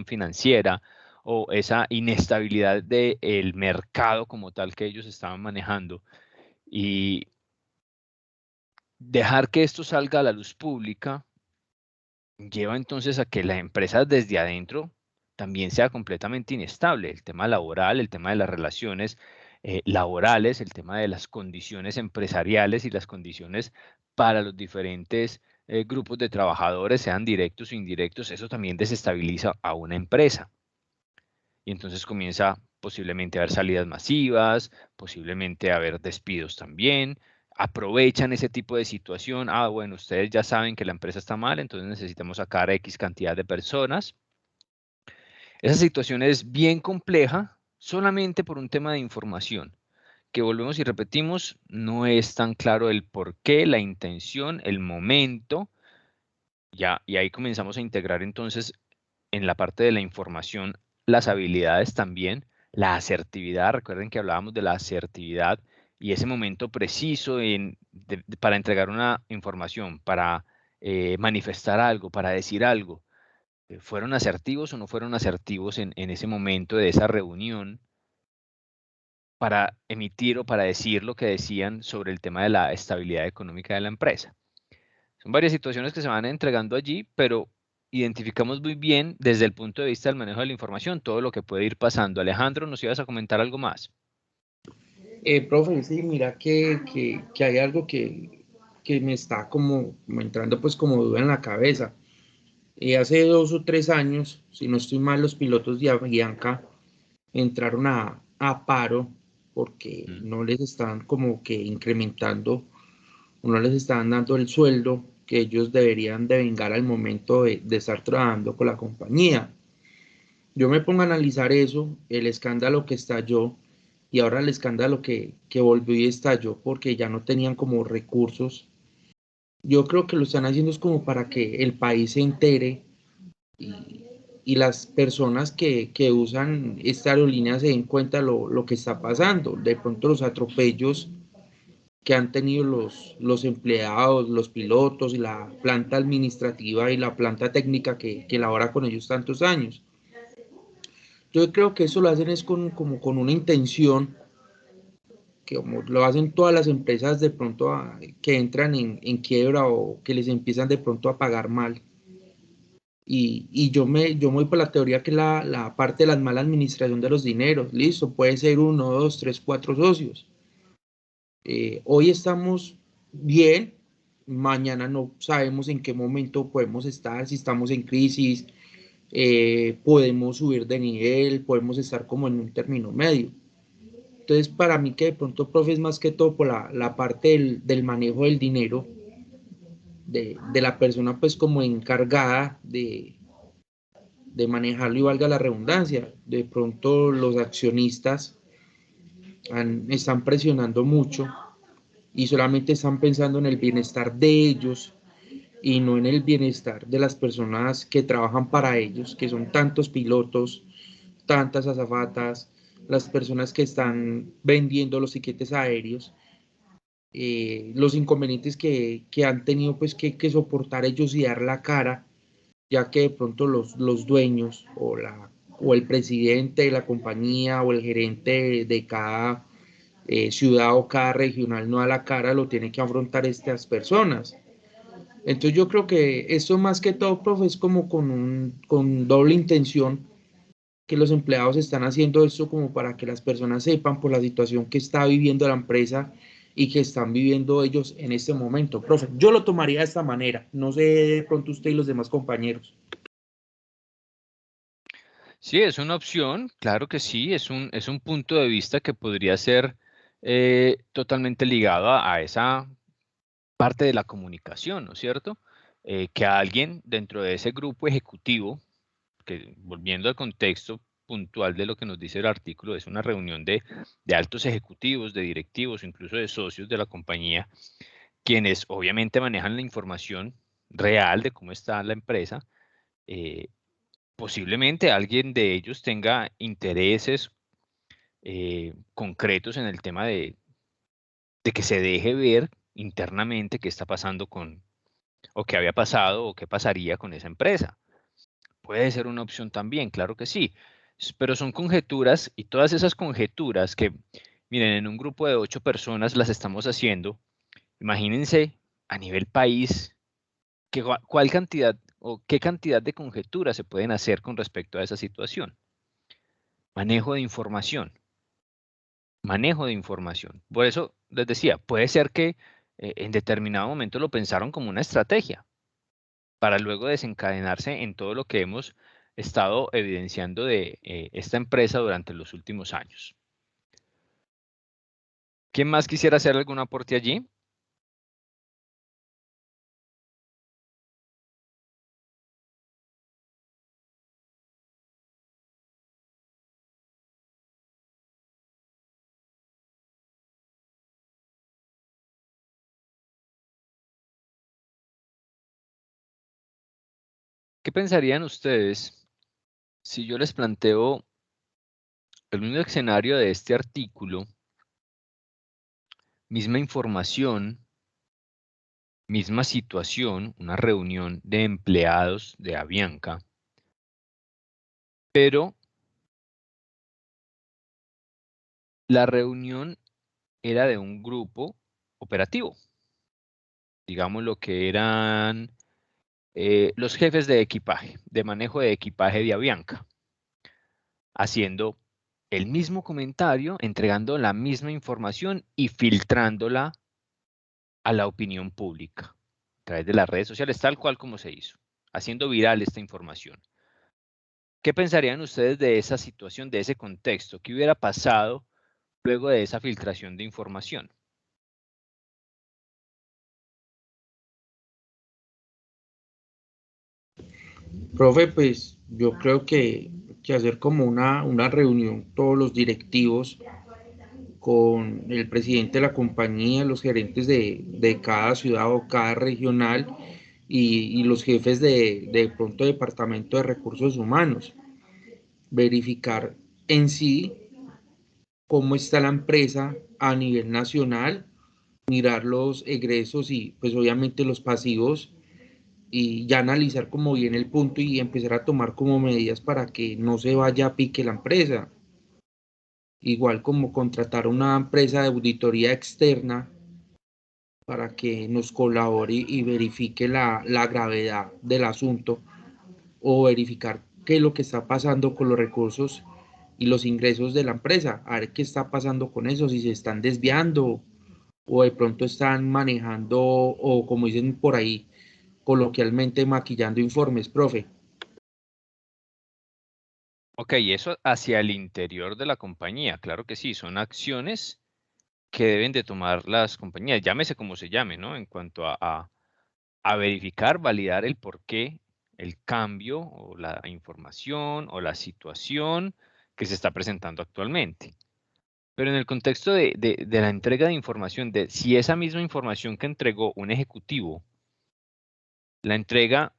financiera o esa inestabilidad del mercado como tal que ellos estaban manejando y dejar que esto salga a la luz pública lleva entonces a que la empresa desde adentro también sea completamente inestable. El tema laboral, el tema de las relaciones laborales, el tema de las condiciones empresariales y las condiciones para los diferentes grupos de trabajadores, sean directos o indirectos, eso también desestabiliza a una empresa. Y entonces comienza posiblemente a haber salidas masivas, posiblemente a haber despidos también, aprovechan ese tipo de situación. Ah, bueno, ustedes ya saben que la empresa está mal, entonces necesitamos sacar a X cantidad de personas. Esa situación es bien compleja solamente por un tema de información, que volvemos y repetimos, no es tan claro el por qué, la intención, el momento. Ya, y ahí comenzamos a integrar entonces en la parte de la información las habilidades también, la asertividad. Recuerden que hablábamos de la asertividad y ese momento preciso para entregar una información, para manifestar algo, para decir algo. ¿Fueron asertivos o no fueron asertivos en ese momento de esa reunión para emitir o para decir lo que decían sobre el tema de la estabilidad económica de la empresa? Son varias situaciones que se van entregando allí, pero identificamos muy bien desde el punto de vista del manejo de la información todo lo que puede ir pasando. Alejandro, ¿nos ibas a comentar algo más? Profe, sí, mira que hay algo que me está como entrando pues como duda en la cabeza. Hace 2 o 3 años, si no estoy mal, los pilotos de Avianca entraron a paro porque no les estaban como que incrementando, o no les estaban dando el sueldo que ellos deberían de vengar al momento de estar trabajando con la compañía. Yo me pongo a analizar eso, el escándalo que estalló y ahora el escándalo que volvió y estalló porque ya no tenían como recursos. Yo creo que lo están haciendo es como para que el país se entere y las personas que usan esta aerolínea se den cuenta lo que está pasando. De pronto los atropellos que han tenido los empleados, los pilotos, la planta administrativa y la planta técnica que labora con ellos tantos años. Yo creo que eso lo hacen es como con una intención, que como lo hacen todas las empresas de pronto que entran en quiebra o que les empiezan de pronto a pagar mal. Y yo me voy por la teoría que la parte de la mala administración de los dineros, listo, puede ser 1, 2, 3, 4 socios. Hoy estamos bien, mañana no sabemos en qué momento podemos estar, si estamos en crisis, podemos subir de nivel, podemos estar como en un término medio. Entonces, para mí que de pronto, profe, es más que todo por la parte del manejo del dinero, de la persona pues como encargada de manejarlo, y valga la redundancia. De pronto los accionistas están presionando mucho y solamente están pensando en el bienestar de ellos y no en el bienestar de las personas que trabajan para ellos, que son tantos pilotos, tantas azafatas, las personas que están vendiendo los tiquetes aéreos, los inconvenientes que han tenido pues que soportar ellos y dar la cara, ya que de pronto los dueños o el presidente de la compañía o el gerente de cada ciudad o cada regional no da la cara, lo tiene que afrontar estas personas. Entonces yo creo que esto más que todo, profe, es como con doble intención, que los empleados están haciendo esto como para que las personas sepan por la situación que está viviendo la empresa y que están viviendo ellos en este momento. Profe, yo lo tomaría de esta manera. No sé de pronto usted y los demás compañeros. Sí, es una opción, claro que sí, es un punto de vista que podría ser totalmente ligado a esa parte de la comunicación, ¿no es cierto? Que alguien dentro de ese grupo ejecutivo, que volviendo al contexto puntual de lo que nos dice el artículo, es una reunión de altos ejecutivos, de directivos o incluso de socios de la compañía, quienes obviamente manejan la información real de cómo está la empresa. Posiblemente alguien de ellos tenga intereses concretos en el tema de que se deje ver internamente qué está pasando o qué había pasado o qué pasaría con esa empresa. Puede ser una opción también, claro que sí, pero son conjeturas, y todas esas conjeturas que, miren, en un grupo de 8 personas las estamos haciendo. Imagínense a nivel país cuál cantidad o qué cantidad de conjeturas se pueden hacer con respecto a esa situación. Manejo de información. Manejo de información. Por eso les decía, puede ser que en determinado momento lo pensaron como una estrategia para luego desencadenarse en todo lo que hemos estado evidenciando de esta empresa durante los últimos años. ¿Quién más quisiera hacer algún aporte allí? ¿Qué pensarían ustedes si yo les planteo el mismo escenario de este artículo, misma información, misma situación, una reunión de empleados de Avianca, pero la reunión era de un grupo operativo, digamos lo que eran los jefes de equipaje, de manejo de equipaje de Avianca, haciendo el mismo comentario, entregando la misma información y filtrándola a la opinión pública a través de las redes sociales, tal cual como se hizo, haciendo viral esta información. ¿Qué pensarían ustedes de esa situación, de ese contexto? ¿Qué hubiera pasado luego de esa filtración de información? Profe, pues yo creo que hacer como una reunión, todos los directivos, con el presidente de la compañía, los gerentes de cada ciudad o cada regional y los jefes de pronto departamento de recursos humanos. Verificar en sí cómo está la empresa a nivel nacional, mirar los egresos y pues obviamente los pasivos, y ya analizar como bien el punto y empezar a tomar como medidas para que no se vaya a pique la empresa. Igual como contratar una empresa de auditoría externa para que nos colabore y verifique la gravedad del asunto, o verificar qué es lo que está pasando con los recursos y los ingresos de la empresa, a ver qué está pasando con eso, si se están desviando o de pronto están manejando, o como dicen por ahí coloquialmente, maquillando informes, profe? Ok, eso hacia el interior de la compañía, claro que sí, son acciones que deben de tomar las compañías, llámese como se llame, ¿no? En cuanto a verificar, validar el por qué, el cambio o la información o la situación que se está presentando actualmente. Pero en el contexto de la entrega de información, de si esa misma información que entregó un ejecutivo la entrega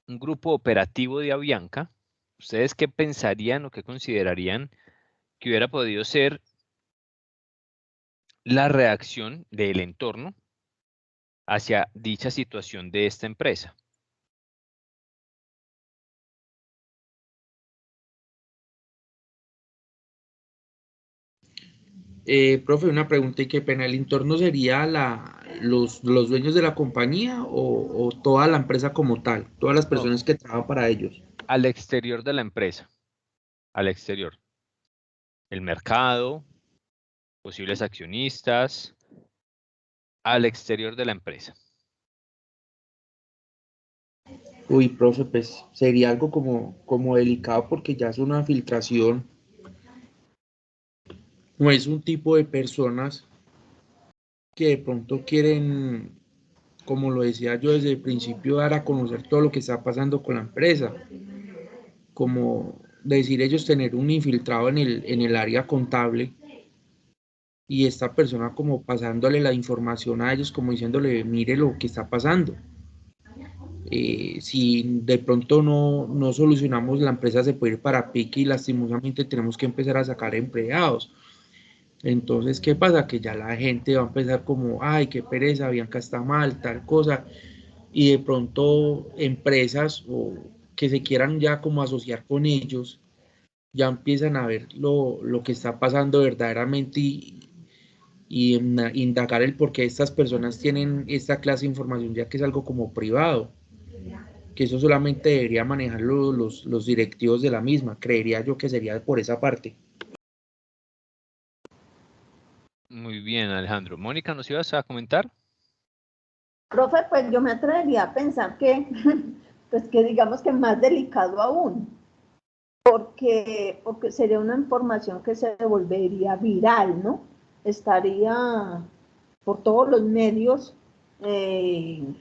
un grupo operativo de Avianca, ¿ustedes qué pensarían o qué considerarían que hubiera podido ser la reacción del entorno hacia dicha situación de esta empresa? Profe, una pregunta y qué pena, ¿el entorno sería los dueños de la compañía o toda la empresa como tal, todas las No, personas que trabajan para ellos? al exterior de la empresa, al exterior. El mercado, posibles accionistas, al exterior de la empresa. Uy, profe, pues sería algo como delicado porque ya es una filtración, no es un tipo de personas que de pronto quieren, como lo decía yo desde el principio, dar a conocer todo lo que está pasando con la empresa, como decir ellos tener un infiltrado en el área contable y esta persona como pasándole la información a ellos, como diciéndole, mire lo que está pasando. Si de pronto no solucionamos, la empresa se puede ir para pique y lastimosamente tenemos que empezar a sacar empleados. Entonces, ¿qué pasa? Que ya la gente va a empezar como, ay, qué pereza, Bianca está mal, tal cosa, y de pronto empresas o que se quieran ya como asociar con ellos, ya empiezan a ver lo que está pasando verdaderamente y indagar el por qué estas personas tienen esta clase de información, ya que es algo como privado, que eso solamente debería manejar los directivos de la misma, creería yo que sería por esa parte. Muy bien, Alejandro. Mónica, ¿nos ibas a comentar? Profe, pues yo me atrevería a pensar que, pues que digamos que más delicado aún, porque sería una información que se volvería viral, ¿no? Estaría por todos los medios, en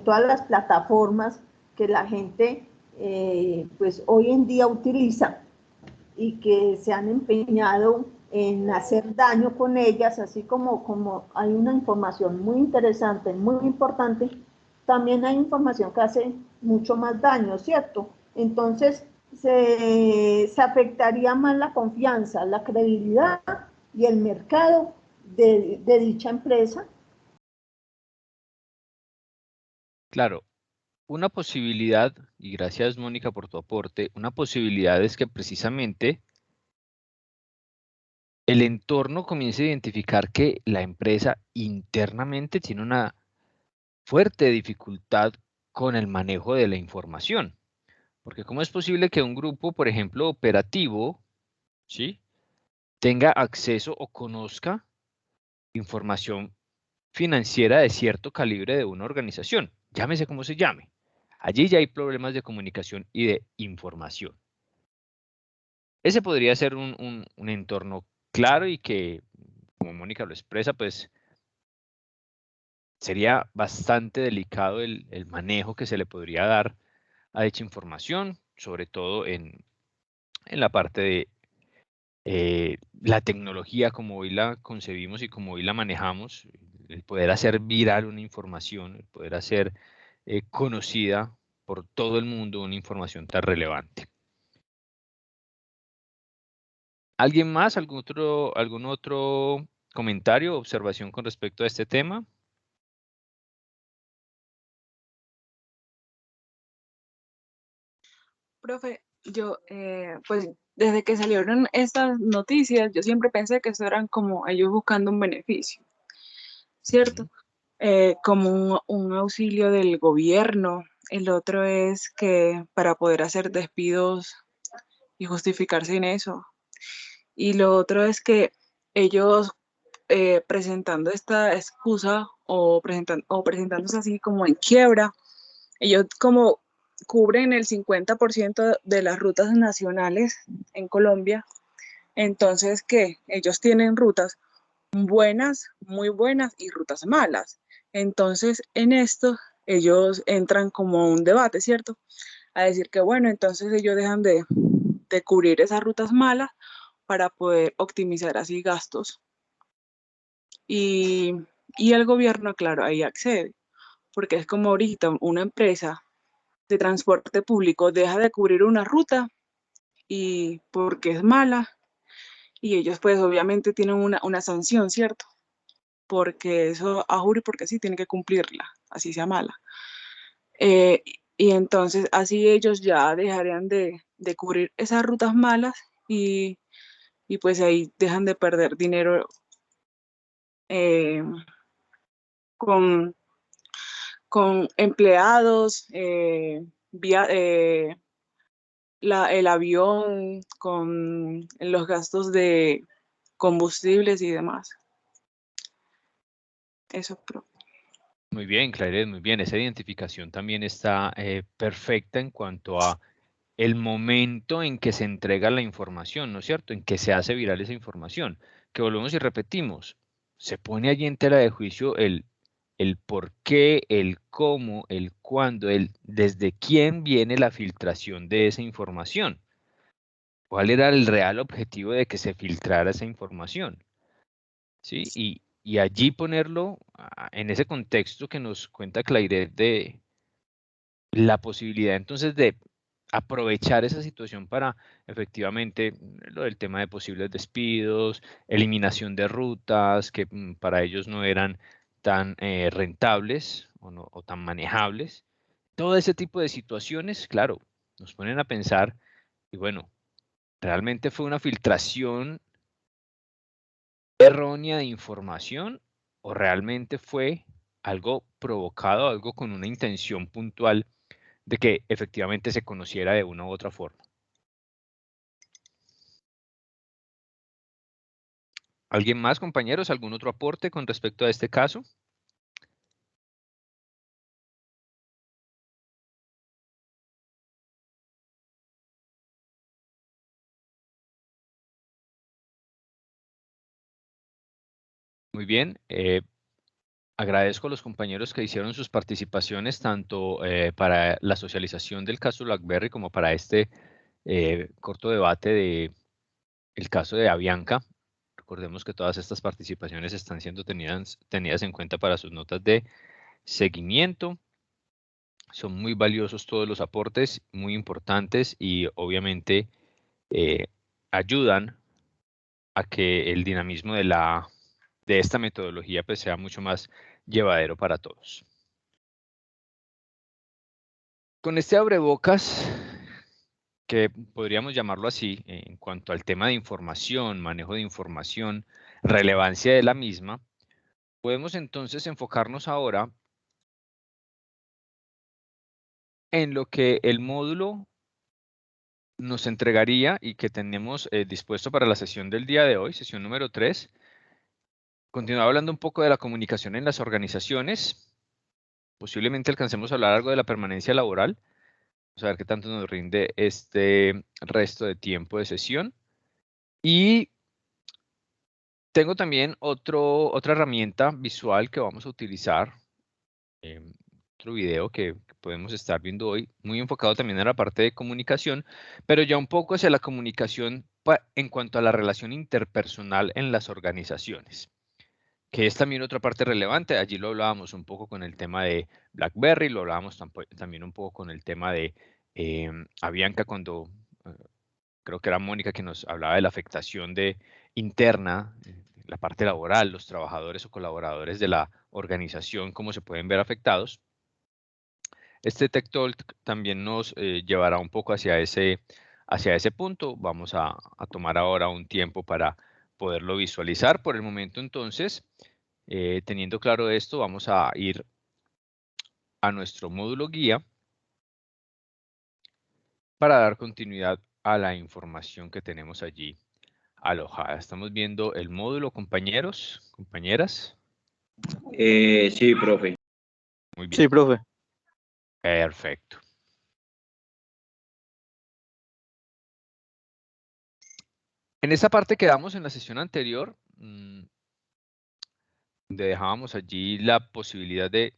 todas las plataformas que la gente pues hoy en día utiliza y que se han empeñado en hacer daño con ellas, así como hay una información muy interesante, muy importante, también hay información que hace mucho más daño, ¿cierto? Entonces se afectaría más la confianza, la credibilidad y el mercado de dicha empresa. Claro, una posibilidad, y gracias Mónica por tu aporte, una posibilidad es que precisamente el entorno comience a identificar que la empresa internamente tiene una fuerte dificultad con el manejo de la información. Porque ¿cómo es posible que un grupo, por ejemplo, operativo, ¿sí?, tenga acceso o conozca información financiera de cierto calibre de una organización? Llámese como se llame. Allí ya hay problemas de comunicación y de información. Ese podría ser un entorno claro y que, como Mónica lo expresa, pues sería bastante delicado el manejo que se le podría dar a dicha información, sobre todo en la parte de la tecnología como hoy la concebimos y como hoy la manejamos, el poder hacer viral una información, el poder hacer conocida por todo el mundo una información tan relevante. ¿Alguien más? ¿Algún otro comentario o observación con respecto a este tema? Profe, yo, pues desde que salieron estas noticias, yo siempre pensé que eso eran como ellos buscando un beneficio, ¿cierto? Como un auxilio del gobierno. El otro es que para poder hacer despidos y justificarse en eso. Y lo otro es que ellos presentando esta excusa o presentándose así como en quiebra. Ellos como cubren el 50% de las rutas nacionales en Colombia, entonces que ellos tienen rutas buenas, muy buenas y rutas malas. Entonces en esto ellos entran como a un debate, ¿cierto? A decir que bueno, entonces ellos dejan de cubrir esas rutas malas para poder optimizar así gastos. Y el gobierno, claro, ahí accede, porque es como ahorita una empresa de transporte público deja de cubrir una ruta y porque es mala, y ellos pues obviamente tienen una sanción, ¿cierto? Porque eso, a juro, porque sí, tienen que cumplirla, así sea mala. Eh, y entonces así ellos ya dejarían de cubrir esas rutas malas y pues ahí dejan de perder dinero eh, con empleados, el avión, con los gastos de combustibles y demás. Eso creo. Muy bien, Claret, muy bien. Esa identificación también está perfecta en cuanto a el momento en que se entrega la información, ¿no es cierto? En que se hace viral esa información. Que volvemos y repetimos, se pone allí en tela de juicio el por qué, el cómo, el cuándo, el desde quién viene la filtración de esa información. ¿Cuál era el real objetivo de que se filtrara esa información? ¿Sí? Y allí ponerlo en ese contexto que nos cuenta Clairet de la posibilidad entonces de aprovechar esa situación para efectivamente lo del tema de posibles despidos, eliminación de rutas que para ellos no eran tan rentables o tan manejables. Todo ese tipo de situaciones, claro, nos ponen a pensar y bueno, realmente fue una filtración errónea de información o realmente fue algo provocado, algo con una intención puntual de que efectivamente se conociera de una u otra forma. ¿Alguien más, compañeros? ¿Algún otro aporte con respecto a este caso? Muy bien. Agradezco a los compañeros que hicieron sus participaciones tanto para la socialización del caso BlackBerry como para este corto debate de el caso de Avianca. Recordemos que todas estas participaciones están siendo tenidas en cuenta para sus notas de seguimiento. Son muy valiosos todos los aportes, muy importantes y obviamente ayudan a que el dinamismo de esta metodología pues, sea mucho más llevadero para todos. Con este abrebocas, que podríamos llamarlo así, en cuanto al tema de información, manejo de información, relevancia de la misma, podemos entonces enfocarnos ahora en lo que el módulo nos entregaría y que tenemos dispuesto para la sesión del día de hoy, sesión número 3. Continuaba hablando un poco de la comunicación en las organizaciones. Posiblemente alcancemos a hablar algo de la permanencia laboral. Vamos a ver qué tanto nos rinde este resto de tiempo de sesión. Y tengo también otra herramienta visual que vamos a utilizar. Otro video que podemos estar viendo hoy, muy enfocado también en la parte de comunicación, pero ya un poco hacia la comunicación en cuanto a la relación interpersonal en las organizaciones, que es también otra parte relevante. Allí lo hablábamos un poco con el tema de BlackBerry, lo hablábamos también un poco con el tema de Avianca cuando creo que era Mónica que nos hablaba de la afectación interna, la parte laboral, los trabajadores o colaboradores de la organización, cómo se pueden ver afectados. Este Tech Talk también nos llevará un poco hacia ese punto. Vamos a tomar ahora un tiempo para poderlo visualizar. Por el momento, entonces, teniendo claro esto, vamos a ir a nuestro módulo guía para dar continuidad a la información que tenemos allí alojada. Estamos viendo el módulo, compañeros, compañeras. Sí, profe. Muy bien. Sí, profe. Perfecto. En esta parte quedamos en la sesión anterior, donde dejábamos allí la posibilidad de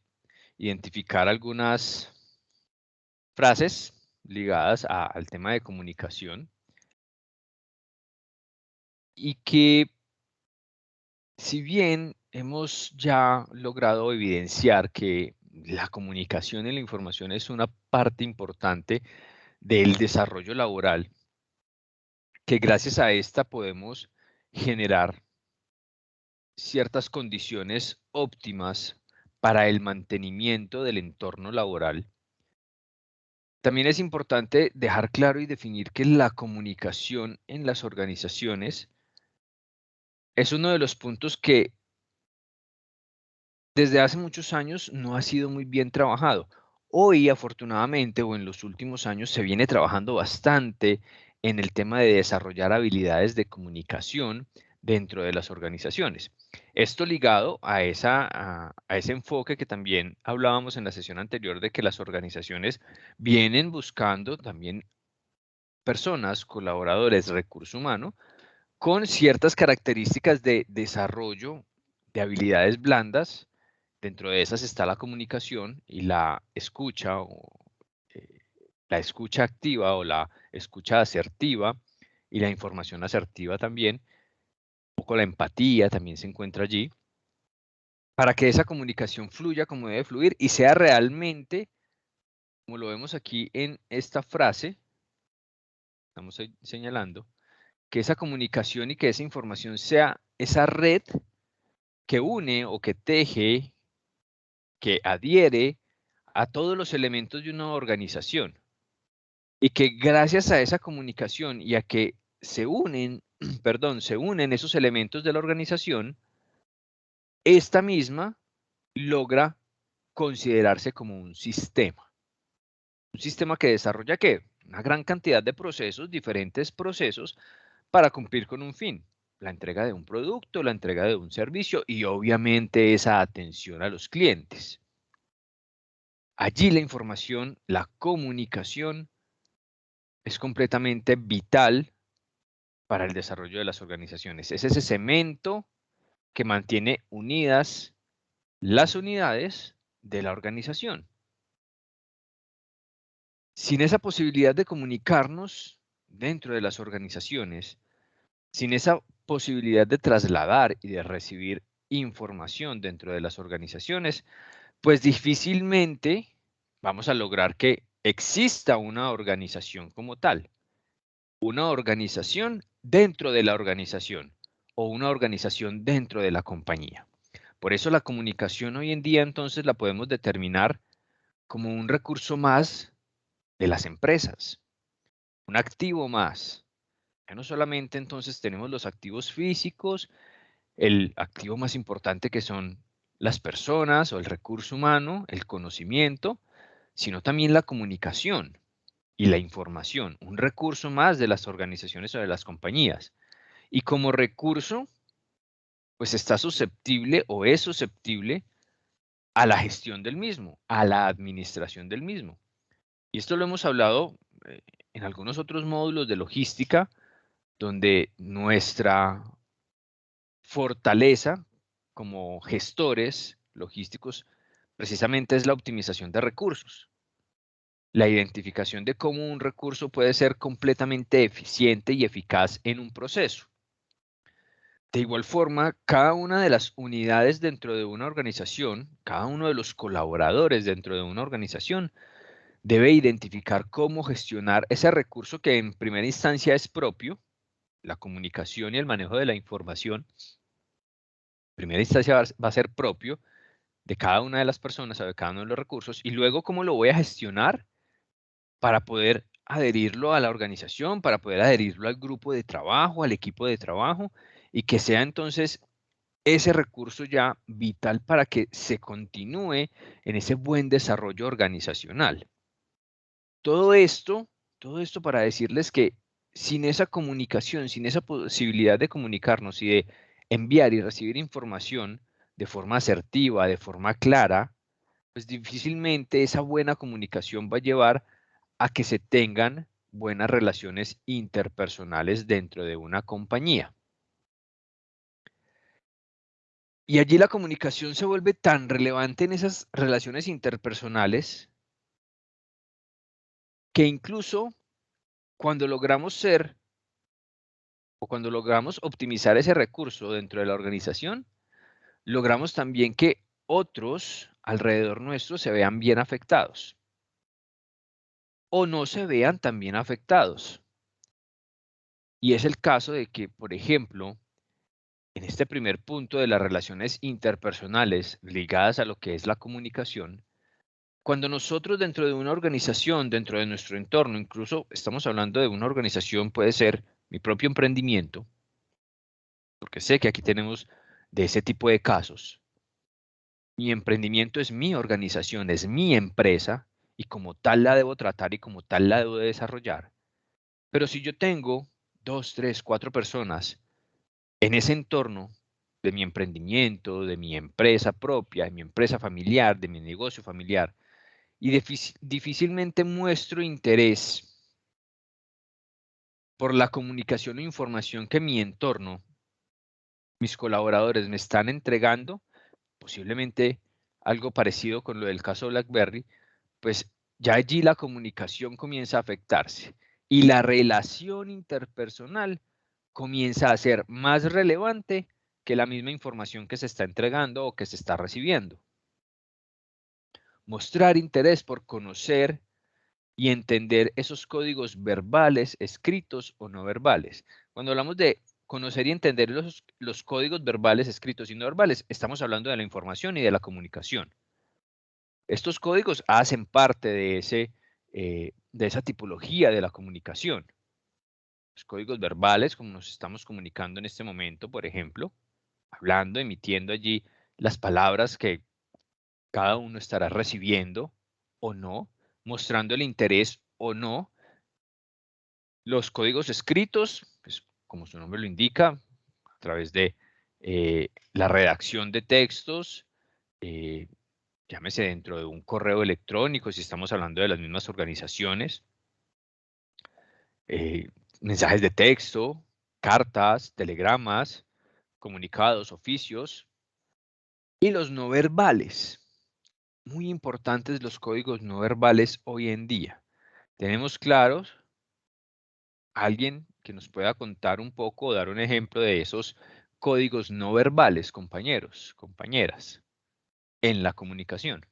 identificar algunas frases ligadas al tema de comunicación y que, si bien hemos ya logrado evidenciar que la comunicación y la información es una parte importante del desarrollo laboral, que gracias a esta podemos generar ciertas condiciones óptimas para el mantenimiento del entorno laboral, también es importante dejar claro y definir que la comunicación en las organizaciones es uno de los puntos que desde hace muchos años no ha sido muy bien trabajado. Hoy, afortunadamente, o en los últimos años, se viene trabajando bastante en el tema de desarrollar habilidades de comunicación dentro de las organizaciones. Esto ligado a ese enfoque que también hablábamos en la sesión anterior, de que las organizaciones vienen buscando también personas, colaboradores, recurso humano, con ciertas características de desarrollo de habilidades blandas. Dentro de esas está la comunicación y la escucha, la escucha activa o la escucha asertiva, y la información asertiva también. Un poco la empatía también se encuentra allí, para que esa comunicación fluya como debe fluir y sea realmente, como lo vemos aquí en esta frase, estamos señalando, que esa comunicación y que esa información sea esa red que une o que teje, que adhiere a todos los elementos de una organización, y que gracias a esa comunicación y a que se unen, perdón, se unen esos elementos de la organización, esta misma logra considerarse como un sistema. Un sistema que desarrolla, ¿qué? Una gran cantidad de procesos, diferentes procesos, para cumplir con un fin: la entrega de un producto, la entrega de un servicio y obviamente esa atención a los clientes. Allí la información, la comunicación es completamente vital para el desarrollo de las organizaciones. Es ese cemento que mantiene unidas las unidades de la organización. Sin esa posibilidad de comunicarnos dentro de las organizaciones, sin esa posibilidad de trasladar y de recibir información dentro de las organizaciones, pues difícilmente vamos a lograr que exista una organización como tal. Una organización dentro de la organización, o una organización dentro de la compañía. Por eso la comunicación hoy en día entonces la podemos determinar como un recurso más de las empresas, un activo más. Ya no solamente entonces tenemos los activos físicos, el activo más importante que son las personas o el recurso humano, el conocimiento, sino también la comunicación y la información, un recurso más de las organizaciones o de las compañías. Y como recurso, pues está susceptible o es susceptible a la gestión del mismo, a la administración del mismo. Y esto lo hemos hablado en algunos otros módulos de logística, donde nuestra fortaleza como gestores logísticos precisamente es la optimización de recursos. La identificación de cómo un recurso puede ser completamente eficiente y eficaz en un proceso. De igual forma, cada una de las unidades dentro de una organización, cada uno de los colaboradores dentro de una organización, debe identificar cómo gestionar ese recurso que en primera instancia es propio, la comunicación y el manejo de la información. En primera instancia va a ser propio de cada una de las personas o de cada uno de los recursos, y luego cómo lo voy a gestionar para poder adherirlo a la organización, para poder adherirlo al grupo de trabajo, al equipo de trabajo, y que sea entonces ese recurso ya vital para que se continúe en ese buen desarrollo organizacional. Todo esto para decirles que sin esa comunicación, sin esa posibilidad de comunicarnos y de enviar y recibir información de forma asertiva, de forma clara, pues difícilmente esa buena comunicación va a llevar a que se tengan buenas relaciones interpersonales dentro de una compañía. Y allí la comunicación se vuelve tan relevante en esas relaciones interpersonales que incluso cuando logramos ser o cuando logramos optimizar ese recurso dentro de la organización, logramos también que otros alrededor nuestro se vean bien afectados o no se vean tan bien afectados. Y es el caso de que, por ejemplo, en este primer punto de las relaciones interpersonales ligadas a lo que es la comunicación, cuando nosotros dentro de una organización, dentro de nuestro entorno, incluso estamos hablando de una organización, puede ser mi propio emprendimiento, porque sé que aquí tenemos de ese tipo de casos. Mi emprendimiento es mi organización, es mi empresa, y como tal la debo tratar y como tal la debo desarrollar. Pero si yo tengo 2, 3, 4 personas en ese entorno de mi emprendimiento, de mi empresa propia, de mi empresa familiar, de mi negocio familiar, y difícilmente muestro interés por la comunicación o información que mi entorno, mis colaboradores me están entregando, posiblemente algo parecido con lo del caso BlackBerry, pues ya allí la comunicación comienza a afectarse y la relación interpersonal comienza a ser más relevante que la misma información que se está entregando o que se está recibiendo. Mostrar interés por conocer y entender esos códigos verbales, escritos o no verbales. Cuando hablamos de conocer y entender los códigos verbales, escritos y no verbales, estamos hablando de la información y de la comunicación. Estos códigos hacen parte de esa tipología de la comunicación. Los códigos verbales, como nos estamos comunicando en este momento, por ejemplo, hablando, emitiendo allí las palabras que cada uno estará recibiendo o no, mostrando el interés o no. Los códigos escritos, pues, como su nombre lo indica, a través de la redacción de textos, llámese dentro de un correo electrónico, si estamos hablando de las mismas organizaciones, mensajes de texto, cartas, telegramas, comunicados, oficios, y los no verbales. Muy importantes los códigos no verbales hoy en día. Tenemos claros alguien que nos pueda contar un poco o dar un ejemplo de esos códigos no verbales, compañeros, compañeras, en la comunicación.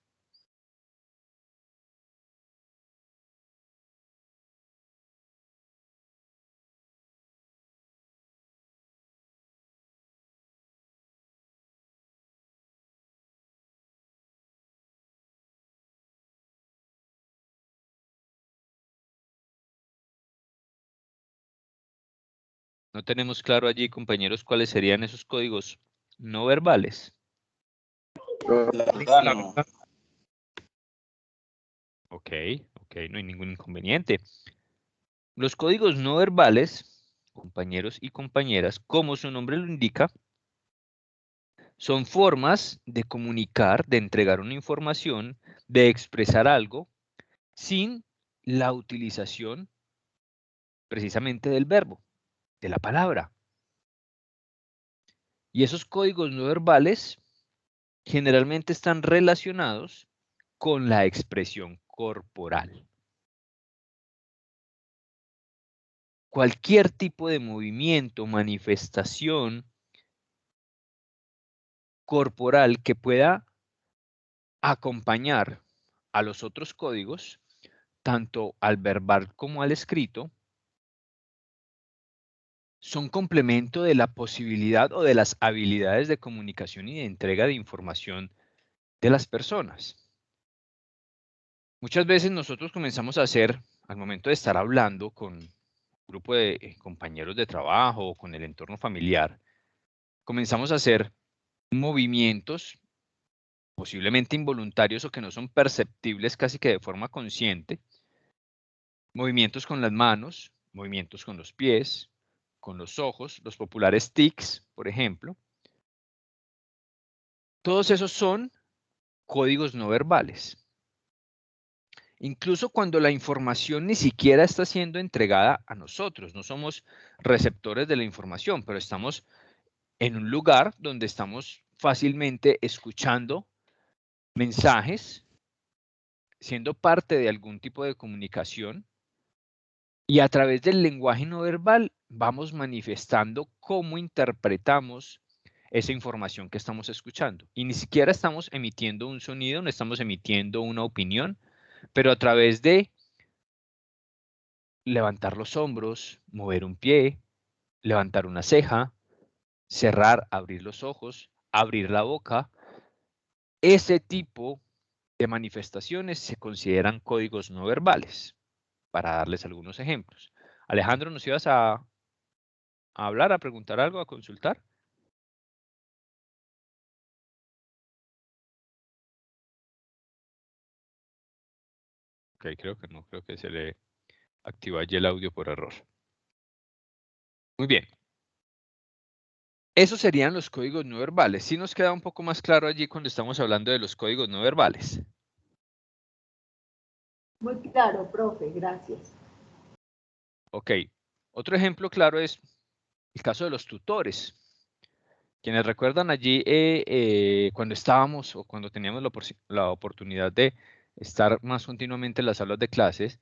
¿No tenemos claro allí, compañeros, cuáles serían esos códigos no verbales? No. Ok, no hay ningún inconveniente. Los códigos no verbales, compañeros y compañeras, como su nombre lo indica, son formas de comunicar, de entregar una información, de expresar algo, sin la utilización precisamente del verbo, de la palabra. Y esos códigos no verbales generalmente están relacionados con la expresión corporal. Cualquier tipo de movimiento, manifestación corporal que pueda acompañar a los otros códigos, tanto al verbal como al escrito, son complemento de la posibilidad o de las habilidades de comunicación y de entrega de información de las personas. Muchas veces nosotros comenzamos a hacer, al momento de estar hablando con un grupo de compañeros de trabajo o con el entorno familiar, comenzamos a hacer movimientos posiblemente involuntarios o que no son perceptibles casi que de forma consciente, movimientos con las manos, movimientos con los pies, con los ojos, los populares tics, por ejemplo. Todos esos son códigos no verbales. Incluso cuando la información ni siquiera está siendo entregada a nosotros, no somos receptores de la información, pero estamos en un lugar donde estamos fácilmente escuchando mensajes, siendo parte de algún tipo de comunicación, y a través del lenguaje no verbal vamos manifestando cómo interpretamos esa información que estamos escuchando. Y ni siquiera estamos emitiendo un sonido, no estamos emitiendo una opinión, pero a través de levantar los hombros, mover un pie, levantar una ceja, cerrar, abrir los ojos, abrir la boca, ese tipo de manifestaciones se consideran códigos no verbales, para darles algunos ejemplos. Alejandro, ¿nos ibas a hablar, a preguntar algo, a consultar? Ok, creo que no, creo que se le activó allí el audio por error. Muy bien. Esos serían los códigos no verbales. Sí nos queda un poco más claro allí cuando estamos hablando de los códigos no verbales. Muy claro, profe, gracias. Ok, otro ejemplo claro es el caso de los tutores. Quienes recuerdan allí cuando estábamos o cuando teníamos la oportunidad de estar más continuamente en las aulas de clases,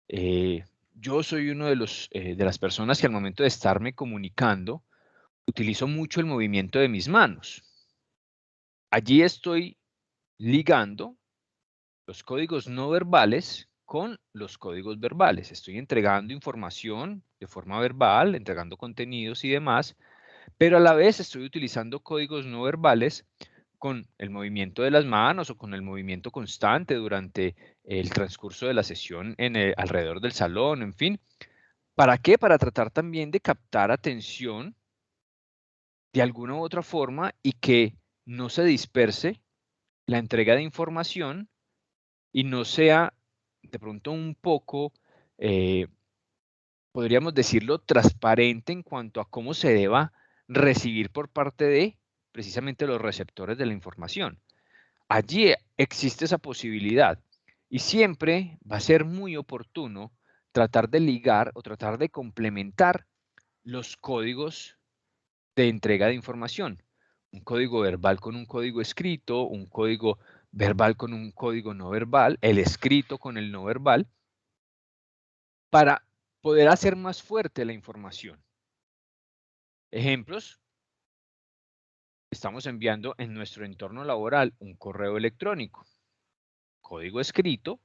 yo soy uno de las personas que al momento de estarme comunicando utilizo mucho el movimiento de mis manos. Allí estoy ligando los códigos no verbales con los códigos verbales. Estoy entregando información de forma verbal, entregando contenidos y demás, pero a la vez estoy utilizando códigos no verbales con el movimiento de las manos o con el movimiento constante durante el transcurso de la sesión alrededor del salón, en fin. ¿Para qué? Para tratar también de captar atención de alguna u otra forma y que no se disperse la entrega de información y no sea de pronto un poco, podríamos decirlo, transparente en cuanto a cómo se deba recibir por parte de precisamente los receptores de la información. Allí existe esa posibilidad y siempre va a ser muy oportuno tratar de ligar o tratar de complementar los códigos de entrega de información. Un código verbal con un código escrito, un código verbal con un código no verbal, el escrito con el no verbal, para poder hacer más fuerte la información. Ejemplos: estamos enviando en nuestro entorno laboral un correo electrónico. Código escrito,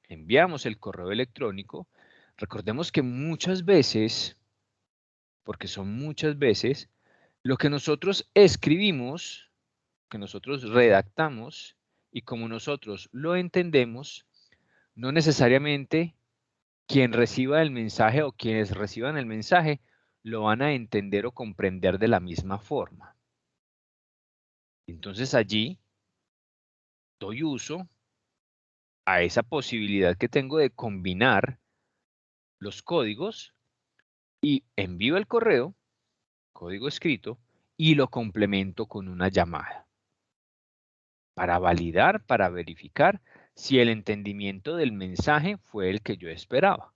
enviamos el correo electrónico. Recordemos que muchas veces, porque son muchas veces, lo que nosotros escribimos, que nosotros redactamos y como nosotros lo entendemos, no necesariamente quien reciba el mensaje o quienes reciban el mensaje lo van a entender o comprender de la misma forma. Entonces allí doy uso a esa posibilidad que tengo de combinar los códigos y envío el correo, código escrito, y lo complemento con una llamada para validar, para verificar si el entendimiento del mensaje fue el que yo esperaba.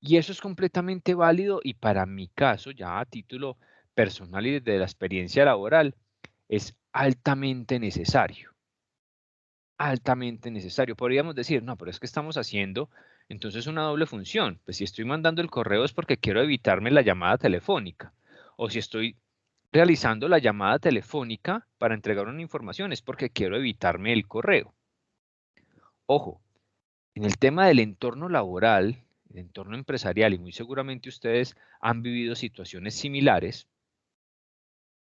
Y eso es completamente válido y para mi caso, ya a título personal y desde la experiencia laboral, es altamente necesario. Altamente necesario. Podríamos decir, no, pero es que estamos haciendo entonces una doble función. Pues si estoy mandando el correo es porque quiero evitarme la llamada telefónica. O si estoy realizando la llamada telefónica para entregar una información es porque quiero evitarme el correo. Ojo, en el tema del entorno laboral, el entorno empresarial, y muy seguramente ustedes han vivido situaciones similares,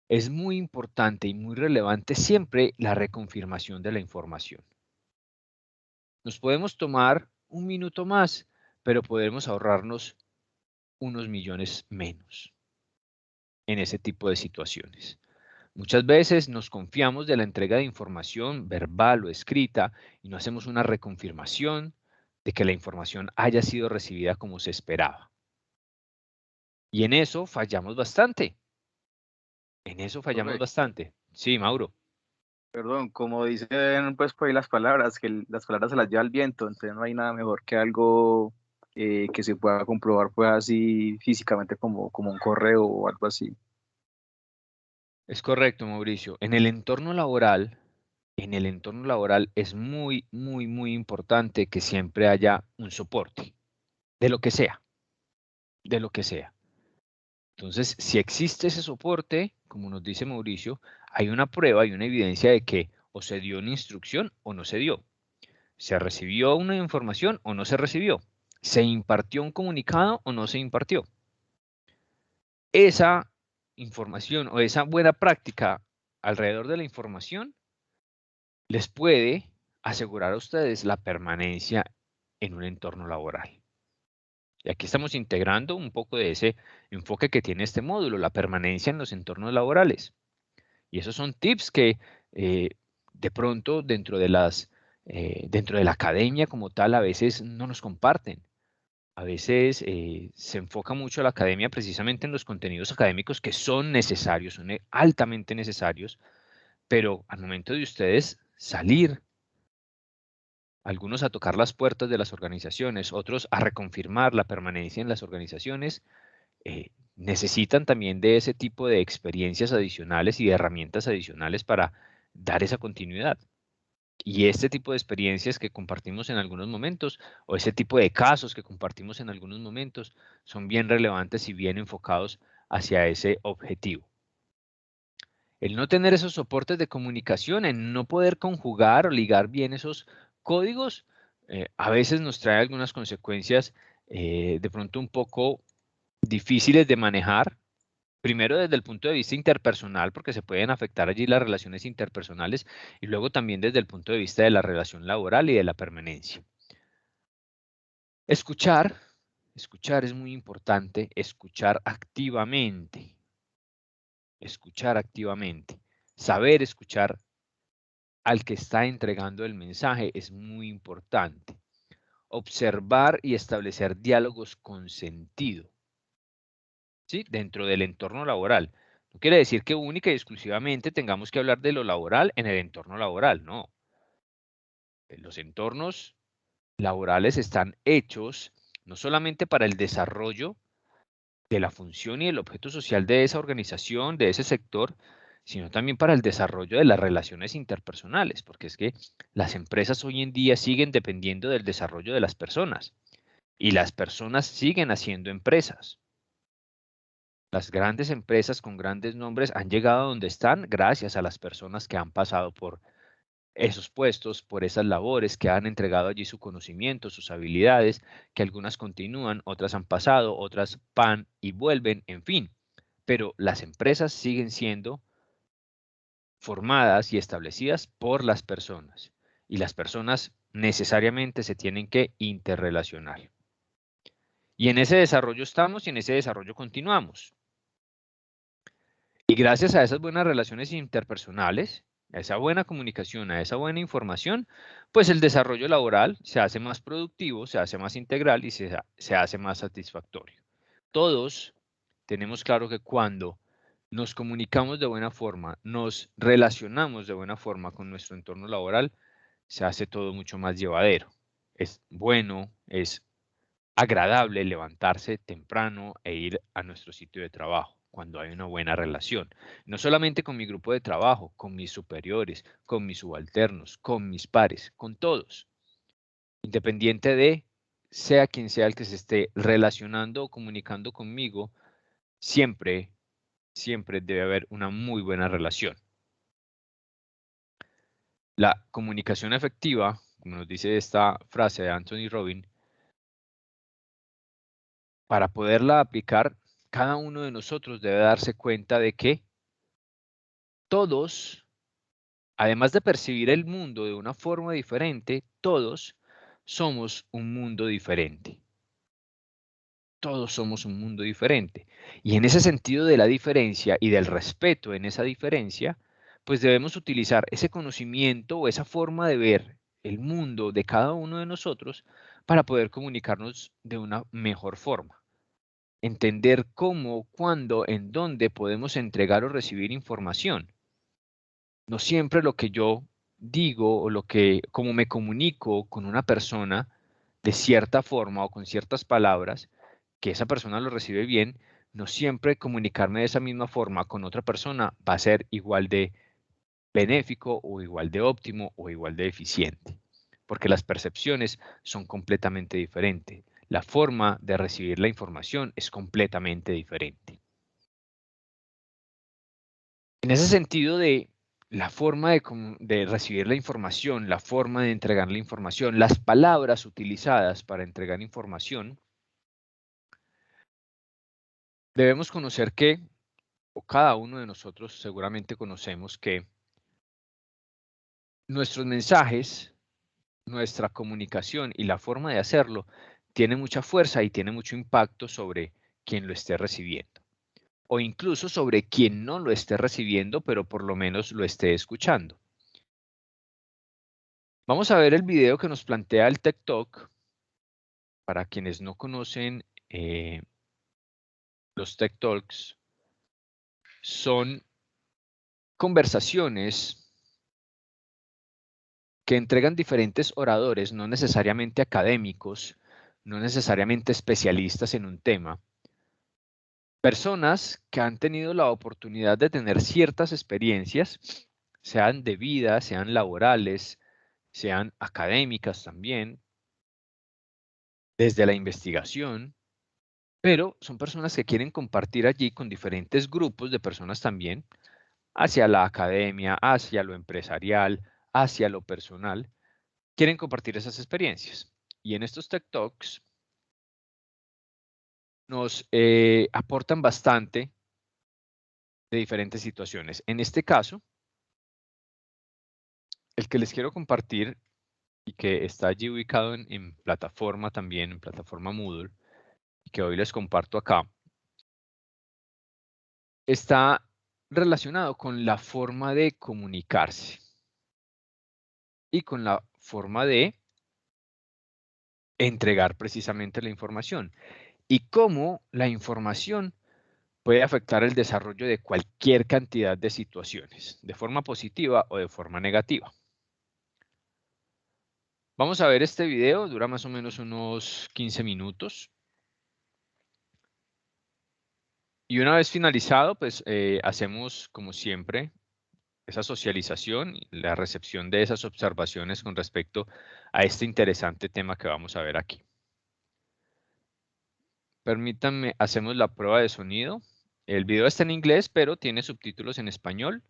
es muy importante y muy relevante siempre la reconfirmación de la información. Nos podemos tomar un minuto más, pero podemos ahorrarnos unos millones menos en ese tipo de situaciones. Muchas veces nos confiamos de la entrega de información verbal o escrita y no hacemos una reconfirmación de que la información haya sido recibida como se esperaba. Y en eso fallamos bastante. En eso fallamos Correcto. bastante. Sí, Mauro. Perdón, como dicen pues por ahí las palabras, que las palabras se las lleva el viento, entonces no hay nada mejor que algo que se pueda comprobar pues así físicamente como un correo o algo así. Es correcto, Mauricio. En el entorno laboral es muy, muy, muy importante que siempre haya un soporte, de lo que sea, de lo que sea. Entonces, si existe ese soporte, como nos dice Mauricio, hay una prueba, hay una evidencia de que o se dio una instrucción o no se dio. ¿Se recibió una información o no se recibió? ¿Se impartió un comunicado o no se impartió? Esa información o esa buena práctica alrededor de la información les puede asegurar a ustedes la permanencia en un entorno laboral. Y aquí estamos integrando un poco de ese enfoque que tiene este módulo, la permanencia en los entornos laborales. Y esos son tips que de pronto dentro de la academia como tal a veces no nos comparten. A veces se enfoca mucho la academia precisamente en los contenidos académicos que son necesarios, son altamente necesarios, pero al momento de ustedes salir, algunos a tocar las puertas de las organizaciones, otros a reconfirmar la permanencia en las organizaciones, necesitan también de ese tipo de experiencias adicionales y de herramientas adicionales para dar esa continuidad. Y este tipo de experiencias que compartimos en algunos momentos, o ese tipo de casos que compartimos en algunos momentos, son bien relevantes y bien enfocados hacia ese objetivo. El no tener esos soportes de comunicación, el no poder conjugar o ligar bien esos códigos, a veces nos trae algunas consecuencias de pronto un poco difíciles de manejar. Primero desde el punto de vista interpersonal, porque se pueden afectar allí las relaciones interpersonales, y luego también desde el punto de vista de la relación laboral y de la permanencia. Escuchar es muy importante, escuchar activamente, saber escuchar al que está entregando el mensaje es muy importante. Observar y establecer diálogos con sentido, ¿sí? Dentro del entorno laboral. No quiere decir que única y exclusivamente tengamos que hablar de lo laboral en el entorno laboral, no. Los entornos laborales están hechos no solamente para el desarrollo de la función y el objeto social de esa organización, de ese sector, sino también para el desarrollo de las relaciones interpersonales, porque es que las empresas hoy en día siguen dependiendo del desarrollo de las personas y las personas siguen haciendo empresas. Las grandes empresas con grandes nombres han llegado a donde están gracias a las personas que han pasado por esos puestos, por esas labores, que han entregado allí su conocimiento, sus habilidades, que algunas continúan, otras han pasado, otras van y vuelven, en fin. Pero las empresas siguen siendo formadas y establecidas por las personas. Y las personas necesariamente se tienen que interrelacionar. Y en ese desarrollo estamos y en ese desarrollo continuamos. Y gracias a esas buenas relaciones interpersonales, a esa buena comunicación, a esa buena información, pues el desarrollo laboral se hace más productivo, se hace más integral y se hace más satisfactorio. Todos tenemos claro que cuando nos comunicamos de buena forma, nos relacionamos de buena forma con nuestro entorno laboral, se hace todo mucho más llevadero. Es bueno, es agradable levantarse temprano e ir a nuestro sitio de trabajo cuando hay una buena relación. No solamente con mi grupo de trabajo, con mis superiores, con mis subalternos, con mis pares, con todos. Independiente de sea quien sea el que se esté relacionando o comunicando conmigo, siempre debe haber una muy buena relación. La comunicación efectiva, como nos dice esta frase de Anthony Robbins, para poderla aplicar, cada uno de nosotros debe darse cuenta de que todos, además de percibir el mundo de una forma diferente, todos somos un mundo diferente. Todos somos un mundo diferente. Y en ese sentido de la diferencia y del respeto en esa diferencia, pues debemos utilizar ese conocimiento o esa forma de ver el mundo de cada uno de nosotros para poder comunicarnos de una mejor forma. Entender cómo, cuándo, en dónde podemos entregar o recibir información. No siempre lo que yo digo o como me comunico con una persona de cierta forma o con ciertas palabras, que esa persona lo recibe bien, no siempre comunicarme de esa misma forma con otra persona va a ser igual de benéfico o igual de óptimo o igual de eficiente, porque las percepciones son completamente diferentes. La forma de recibir la información es completamente diferente. En ese sentido de la forma de recibir la información, la forma de entregar la información, las palabras utilizadas para entregar información, debemos conocer que, o cada uno de nosotros seguramente conocemos que nuestros mensajes, nuestra comunicación y la forma de hacerlo tiene mucha fuerza y tiene mucho impacto sobre quien lo esté recibiendo, o incluso sobre quien no lo esté recibiendo, pero por lo menos lo esté escuchando. Vamos a ver el video que nos plantea el TED Talk. Para quienes no conocen, los TED Talks son conversaciones que entregan diferentes oradores, no necesariamente académicos, no necesariamente especialistas en un tema, personas que han tenido la oportunidad de tener ciertas experiencias, sean de vida, sean laborales, sean académicas también, desde la investigación, pero son personas que quieren compartir allí con diferentes grupos de personas también, hacia la academia, hacia lo empresarial, hacia lo personal, quieren compartir esas experiencias. Y en estos TED Talks nos aportan bastante de diferentes situaciones. En este caso, el que les quiero compartir y que está allí ubicado en plataforma también, en plataforma Moodle, y que hoy les comparto acá, está relacionado con la forma de comunicarse y con la forma de entregar precisamente la información y cómo la información puede afectar el desarrollo de cualquier cantidad de situaciones, de forma positiva o de forma negativa. Vamos a ver este video, dura más o menos unos 15 minutos. Y una vez finalizado, pues hacemos, como siempre, esa socialización, la recepción de esas observaciones con respecto a este interesante tema que vamos a ver aquí. Permítanme, hacemos la prueba de sonido. El video está en inglés, pero tiene subtítulos en español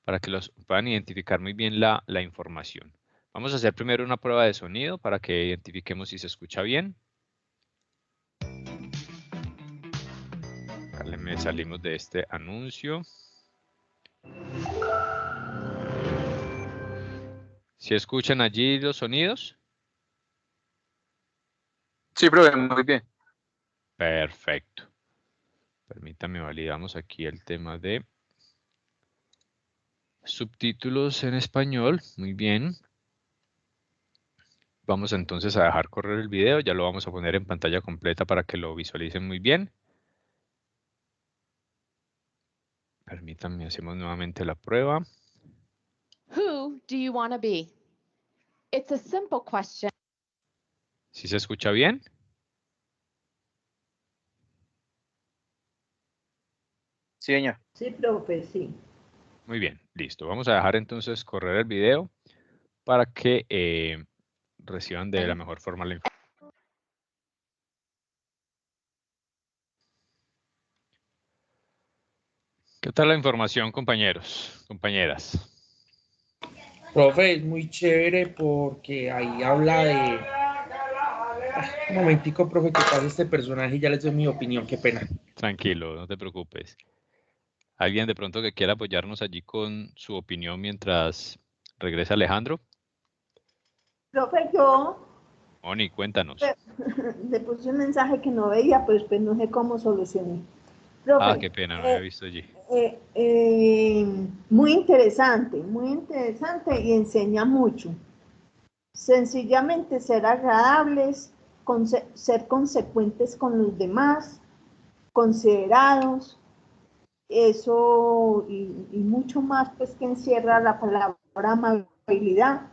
para que los puedan identificar muy bien la información. Vamos a hacer primero una prueba de sonido para que identifiquemos si se escucha bien. Salimos de este anuncio. ¿Sí escuchan allí los sonidos? Sí, profe, muy bien. Perfecto. Permítame, validamos aquí el tema de subtítulos en español. Muy bien. Vamos entonces a dejar correr el video. Ya lo vamos a poner en pantalla completa para que lo visualicen muy bien. Permítanme, hacemos nuevamente la prueba. Who do you want to be? It's a simple question. ¿Sí se escucha bien? Sí, señor. Sí, profe, sí. Muy bien, listo. Vamos a dejar entonces correr el video para que reciban de la mejor forma la información. ¿Qué tal la información, compañeros, compañeras? Profe, es muy chévere porque ahí habla de... Un momentico, profe, que pasa este personaje y ya les doy mi opinión, qué pena. Tranquilo, no te preocupes. ¿Alguien de pronto que quiera apoyarnos allí con su opinión mientras regresa Alejandro? Profe, yo Moni, cuéntanos. le puse un mensaje que no veía, pues no sé cómo solucioné. Profe, Qué pena, no había visto allí. muy interesante y enseña mucho. Sencillamente ser agradables ser consecuentes con los demás, considerados, eso y mucho más pues que encierra la palabra amabilidad,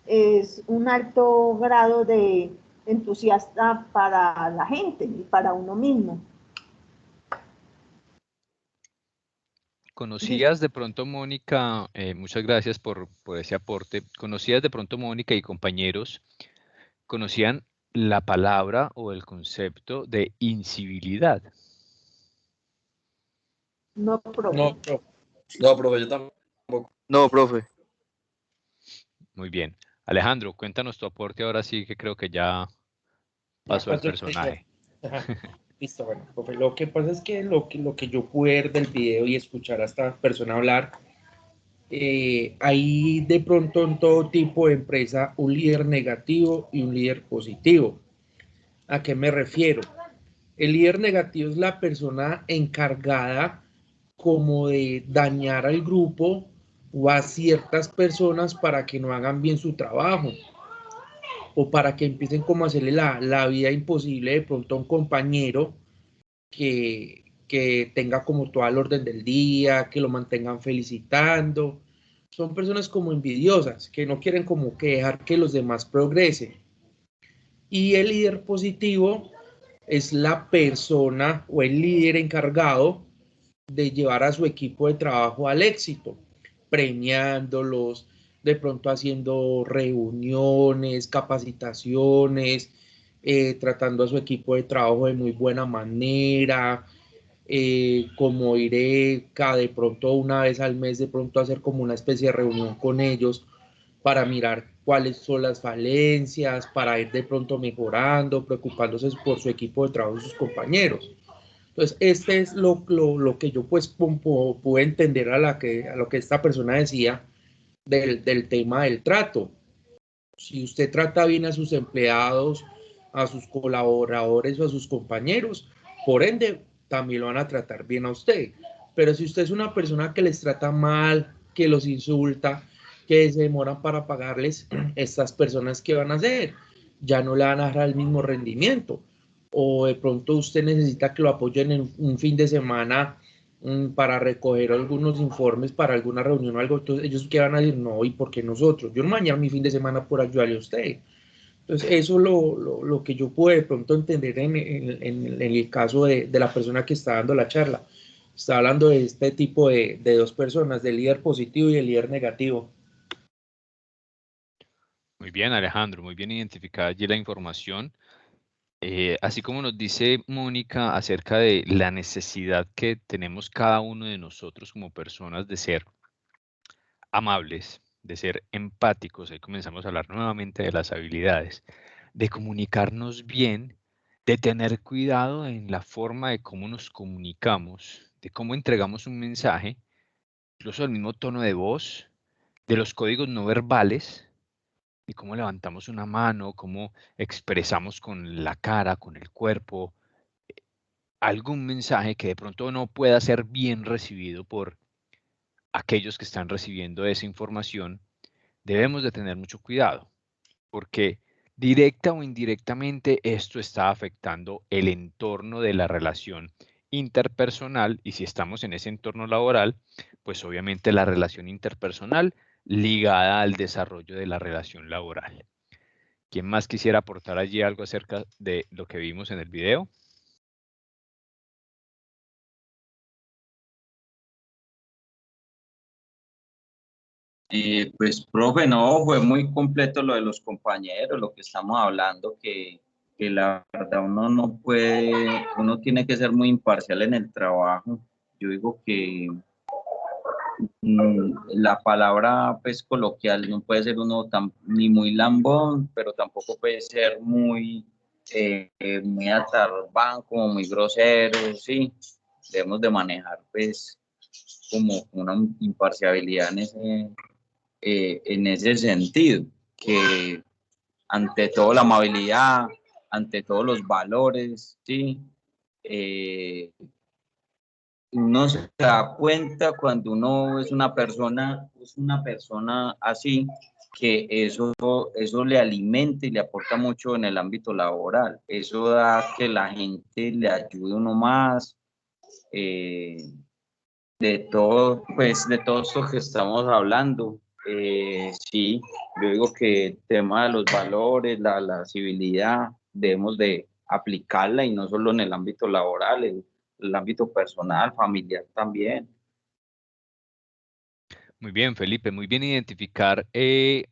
es un alto grado de entusiasta para la gente y para uno mismo. ¿Conocías de pronto, Mónica, muchas gracias por ese aporte, conocías de pronto, Mónica y compañeros, conocían la palabra o el concepto de incivilidad? No, profe. No, profe. No, profe, yo tampoco. No, profe. Muy bien. Alejandro, cuéntanos tu aporte ahora sí, que creo que ya pasó el personaje. Listo, bueno, profe, lo que pasa es que lo que yo pude ver del video y escuchar a esta persona hablar, hay de pronto en todo tipo de empresa un líder negativo y un líder positivo. ¿A qué me refiero? El líder negativo es la persona encargada como de dañar al grupo o a ciertas personas para que no hagan bien su trabajo o para que empiecen como a hacerle la vida imposible de pronto a un compañero que tenga como todo el orden del día, que lo mantengan felicitando. Son personas como envidiosas, que no quieren como que dejar que los demás progresen. Y el líder positivo es la persona o el líder encargado de llevar a su equipo de trabajo al éxito, premiándolos, de pronto haciendo reuniones, capacitaciones, tratando a su equipo de trabajo de muy buena manera, como iré cada de pronto una vez al mes, de pronto hacer como una especie de reunión con ellos para mirar cuáles son las falencias, para ir de pronto mejorando, preocupándose por su equipo de trabajo y sus compañeros. Entonces, este es lo que yo pues pude entender a lo que esta persona decía del tema del trato. Si usted trata bien a sus empleados, a sus colaboradores o a sus compañeros, por ende, también lo van a tratar bien a usted. Pero si usted es una persona que les trata mal, que los insulta, que se demoran para pagarles, estas personas, ¿qué van a hacer? Ya no le van a dar el mismo rendimiento. O de pronto usted necesita que lo apoyen en un fin de semana para recoger algunos informes para alguna reunión o algo. Entonces ellos qué van a decir, no, ¿y por qué nosotros? Yo no mañana mi fin de semana por ayudarle a usted. Entonces eso es lo que yo pude de pronto entender en el caso de la persona que está dando la charla. Está hablando de este tipo de dos personas, del líder positivo y el líder negativo. Muy bien, Alejandro, muy bien identificada allí la información. Así como nos dice Mónica acerca de la necesidad que tenemos cada uno de nosotros como personas de ser amables, de ser empáticos, ahí comenzamos a hablar nuevamente de las habilidades, de comunicarnos bien, de tener cuidado en la forma de cómo nos comunicamos, de cómo entregamos un mensaje, incluso el mismo tono de voz, de los códigos no verbales, y cómo levantamos una mano, cómo expresamos con la cara, con el cuerpo, algún mensaje que de pronto no pueda ser bien recibido por aquellos que están recibiendo esa información. Debemos de tener mucho cuidado, porque directa o indirectamente esto está afectando el entorno de la relación interpersonal, y si estamos en ese entorno laboral, pues obviamente la relación interpersonal ligada al desarrollo de la relación laboral. ¿Quién más quisiera aportar allí algo acerca de lo que vimos en el video? Pues, profe, no, fue muy completo lo de los compañeros, lo que estamos hablando, que la verdad uno no puede, uno tiene que ser muy imparcial en el trabajo. Yo digo que la palabra pues coloquial no puede ser uno ni muy lambón, pero tampoco puede ser muy atarbán, como muy grosero, sí. Debemos de manejar pues como una imparcialidad en ese sentido, que ante todo la amabilidad, ante todos los valores, sí. Uno se da cuenta cuando uno es una persona así, que eso le alimenta y le aporta mucho en el ámbito laboral. Eso da que la gente le ayude uno más, de todo, pues de todo esto que estamos hablando. Sí, yo digo que el tema de los valores, la civilidad, debemos de aplicarla y no solo en el ámbito laboral, en el ámbito personal, familiar también. Muy bien, Felipe, muy bien identificar ese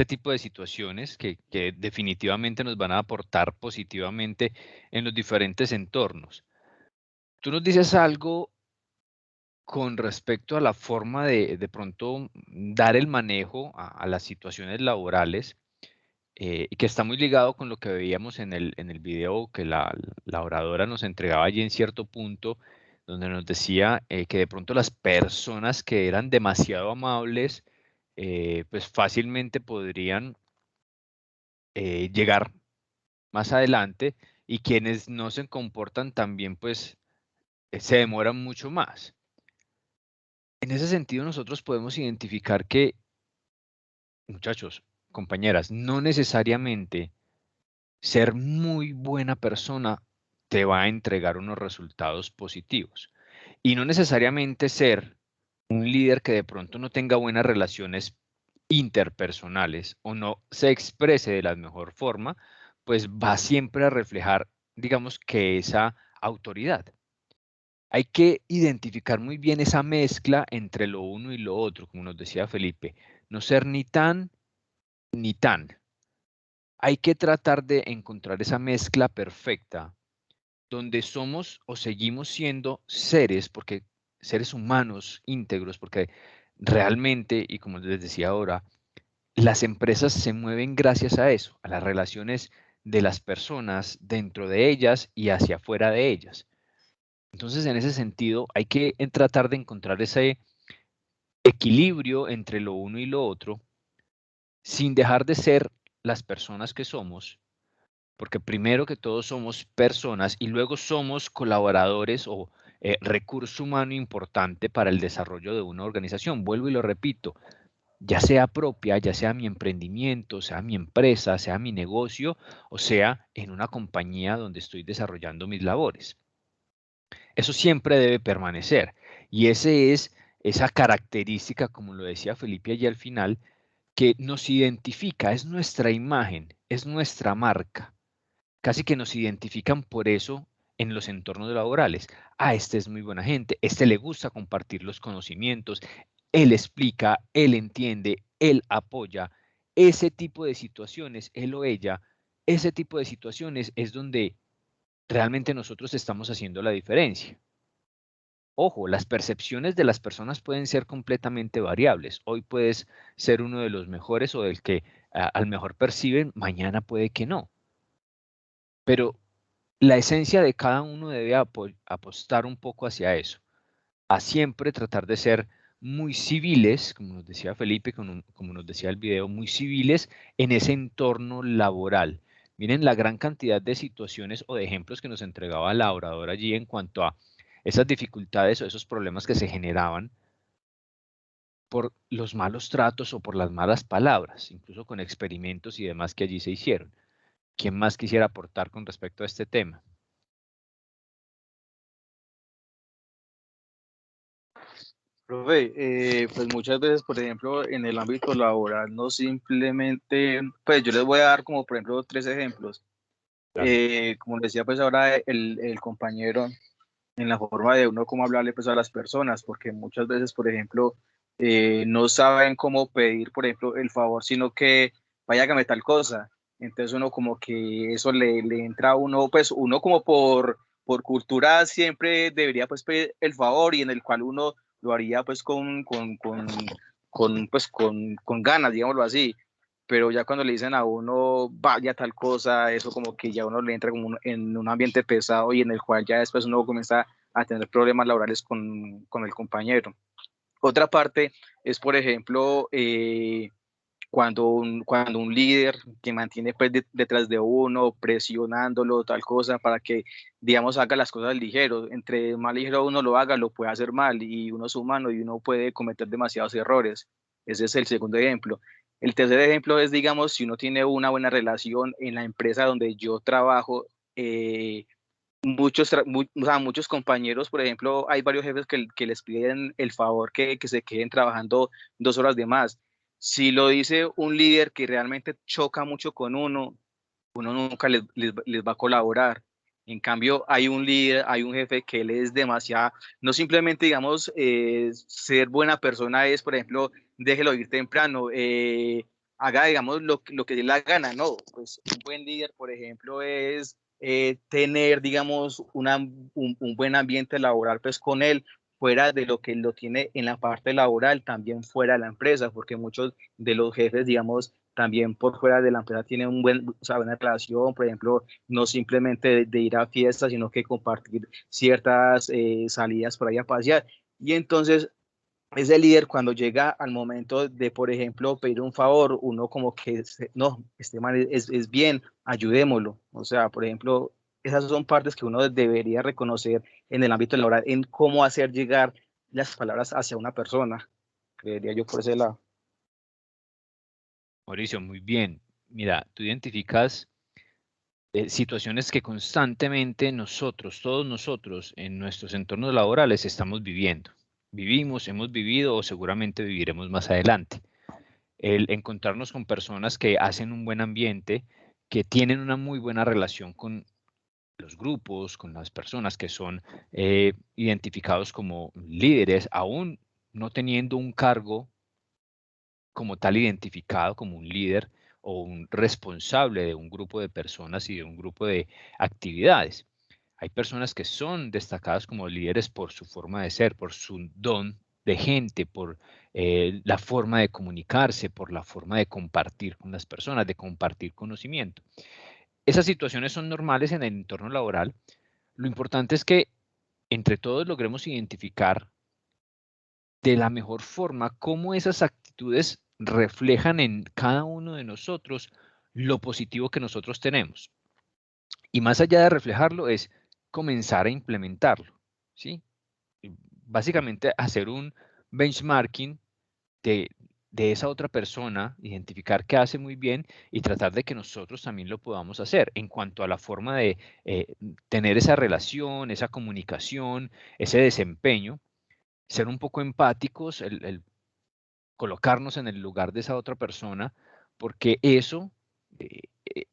tipo de situaciones que definitivamente nos van a aportar positivamente en los diferentes entornos. Tú nos dices algo con respecto a la forma de pronto dar el manejo a las situaciones laborales, y que está muy ligado con lo que veíamos en el video que la oradora nos entregaba allí en cierto punto, donde nos decía que de pronto las personas que eran demasiado amables, pues fácilmente podrían llegar más adelante, y quienes no se comportan también, pues se demoran mucho más. En ese sentido, nosotros podemos identificar que, muchachos, compañeras, no necesariamente ser muy buena persona te va a entregar unos resultados positivos. Y no necesariamente ser un líder que de pronto no tenga buenas relaciones interpersonales o no se exprese de la mejor forma, pues va siempre a reflejar, digamos, que esa autoridad. Hay que identificar muy bien esa mezcla entre lo uno y lo otro, como nos decía Felipe, no ser ni tan ni tan. Hay que tratar de encontrar esa mezcla perfecta donde somos o seguimos siendo seres, porque seres humanos íntegros, porque realmente, y como les decía ahora, las empresas se mueven gracias a eso, a las relaciones de las personas dentro de ellas y hacia afuera de ellas. Entonces, en ese sentido, hay que tratar de encontrar ese equilibrio entre lo uno y lo otro, sin dejar de ser las personas que somos, porque primero que todo somos personas y luego somos colaboradores o recurso humano importante para el desarrollo de una organización. Vuelvo y lo repito, ya sea propia, ya sea mi emprendimiento, sea mi empresa, sea mi negocio o sea en una compañía donde estoy desarrollando mis labores. Eso siempre debe permanecer, y ese es esa característica, como lo decía Felipe allí al final, que nos identifica, es nuestra imagen, es nuestra marca. Casi que nos identifican por eso en los entornos laborales. Ah, este es muy buena gente, este le gusta compartir los conocimientos, él explica, él entiende, él apoya. Ese tipo de situaciones, él o ella, ese tipo de situaciones es donde realmente nosotros estamos haciendo la diferencia. Ojo, las percepciones de las personas pueden ser completamente variables. Hoy puedes ser uno de los mejores o del que al mejor perciben, mañana puede que no. Pero la esencia de cada uno debe apostar un poco hacia eso, a siempre tratar de ser muy civiles, como nos decía Felipe, como nos decía el video, muy civiles en ese entorno laboral. Miren la gran cantidad de situaciones o de ejemplos que nos entregaba la oradora allí en cuanto a esas dificultades o esos problemas que se generaban por los malos tratos o por las malas palabras, incluso con experimentos y demás que allí se hicieron. ¿Quién más quisiera aportar con respecto a este tema? Profe, pues muchas veces, por ejemplo, en el ámbito laboral, no simplemente, pues yo les voy a dar como, por ejemplo, 3 ejemplos. Como decía pues ahora el compañero, en la forma de uno cómo hablarle pues a las personas, porque muchas veces, por ejemplo, no saben cómo pedir, por ejemplo, el favor, sino que vaya, hágame tal cosa. Entonces uno como que eso le entra a uno, pues uno como por cultura siempre debería pues pedir el favor, y en el cual uno lo haría pues con ganas, digámoslo así. Pero ya cuando le dicen a uno vaya tal cosa, eso como que ya uno le entra como en un ambiente pesado, y en el cual ya después uno comienza a tener problemas laborales con el compañero. Otra parte es, por ejemplo, cuando un líder que mantiene pues detrás de uno, presionándolo, tal cosa, para que, digamos, haga las cosas ligero. Entre más ligero uno lo haga, lo puede hacer mal, y uno es humano y uno puede cometer demasiados errores. Ese es el segundo ejemplo. El tercer ejemplo es, digamos, si uno tiene una buena relación en la empresa donde yo trabajo, muchos compañeros, por ejemplo, hay varios jefes que les piden el favor que se queden trabajando 2 horas de más. Si lo dice un líder que realmente choca mucho con uno nunca les va a colaborar. En cambio, hay un líder, hay un jefe que él es demasiado, no simplemente, digamos, ser buena persona es, por ejemplo, déjelo ir temprano, haga, digamos, lo que le da gana, no, pues un buen líder, por ejemplo, es tener, digamos, un buen ambiente laboral, pues con él, fuera de lo que lo tiene en la parte laboral, también fuera de la empresa, porque muchos de los jefes, digamos, también por fuera de la empresa tienen buena relación, por ejemplo, no simplemente de ir a fiestas, sino que compartir ciertas salidas por ahí a pasear. Y entonces, ese líder cuando llega al momento de, por ejemplo, pedir un favor, uno como que, no, este man es bien, ayudémoslo. O sea, por ejemplo, esas son partes que uno debería reconocer en el ámbito laboral, en cómo hacer llegar las palabras hacia una persona, creería yo por ese lado. Mauricio, muy bien. Mira, tú identificas situaciones que constantemente nosotros, todos nosotros, en nuestros entornos laborales estamos viviendo. Vivimos, hemos vivido o seguramente viviremos más adelante. El encontrarnos con personas que hacen un buen ambiente, que tienen una muy buena relación con los grupos, con las personas que son identificados como líderes, aún no teniendo un cargo como tal identificado como un líder o un responsable de un grupo de personas y de un grupo de actividades. Hay personas que son destacadas como líderes por su forma de ser, por su don de gente, por la forma de comunicarse, por la forma de compartir con las personas, de compartir conocimiento. Esas situaciones son normales en el entorno laboral. Lo importante es que entre todos logremos identificar de la mejor forma cómo esas actitudes reflejan en cada uno de nosotros lo positivo que nosotros tenemos. Y más allá de reflejarlo es comenzar a implementarlo, ¿sí? Básicamente hacer un benchmarking de, de esa otra persona, identificar qué hace muy bien y tratar de que nosotros también lo podamos hacer en cuanto a la forma de tener esa relación, esa comunicación, ese desempeño, ser un poco empáticos, el colocarnos en el lugar de esa otra persona, porque eso,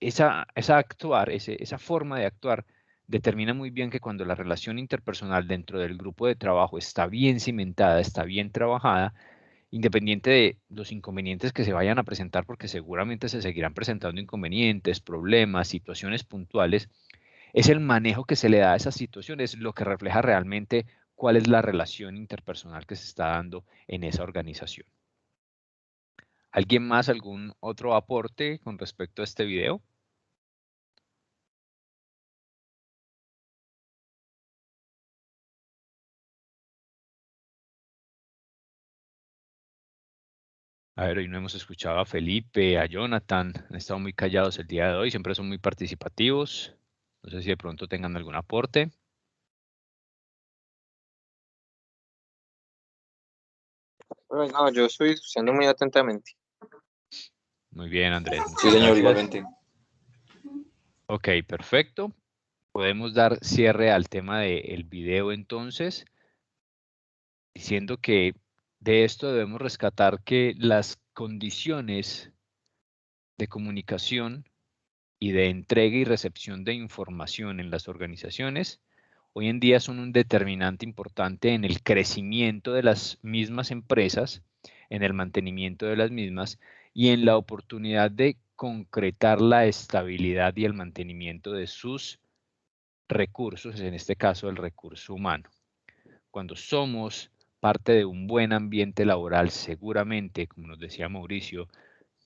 esa actuar, esa forma de actuar, determina muy bien que cuando la relación interpersonal dentro del grupo de trabajo está bien cimentada, está bien trabajada, independiente de los inconvenientes que se vayan a presentar, porque seguramente se seguirán presentando inconvenientes, problemas, situaciones puntuales, es el manejo que se le da a esas situaciones lo que refleja realmente cuál es la relación interpersonal que se está dando en esa organización. ¿Alguien más, algún otro aporte con respecto a este video? A ver, hoy no hemos escuchado a Felipe, a Jonathan, han estado muy callados el día de hoy, siempre son muy participativos. No sé si de pronto tengan algún aporte. No, yo estoy escuchando muy atentamente. Muy bien, Andrés. Sí, señor, Gracias. igualmente. Ok, perfecto. Podemos dar cierre al tema del video entonces, diciendo que de esto debemos rescatar que las condiciones de comunicación y de entrega y recepción de información en las organizaciones hoy en día son un determinante importante en el crecimiento de las mismas empresas, en el mantenimiento de las mismas y en la oportunidad de concretar la estabilidad y el mantenimiento de sus recursos, en este caso el recurso humano. Cuando somos parte de un buen ambiente laboral, seguramente, como nos decía Mauricio,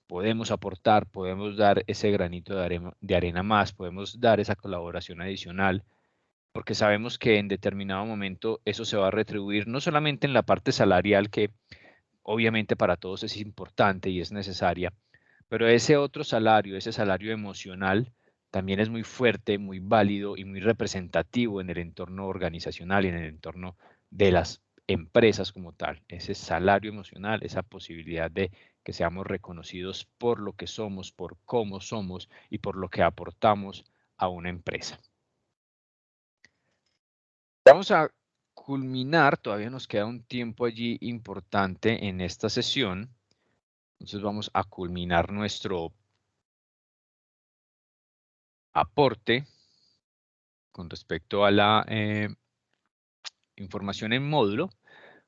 podemos aportar, podemos dar ese granito de arena más, podemos dar esa colaboración adicional, porque sabemos que en determinado momento eso se va a retribuir no solamente en la parte salarial, que obviamente para todos es importante y es necesaria, pero ese otro salario, ese salario emocional, también es muy fuerte, muy válido y muy representativo en el entorno organizacional y en el entorno de las empresas como tal, ese salario emocional, esa posibilidad de que seamos reconocidos por lo que somos, por cómo somos y por lo que aportamos a una empresa. Vamos a culminar, todavía nos queda un tiempo allí importante en esta sesión, entonces vamos a culminar nuestro aporte con respecto a la información en módulo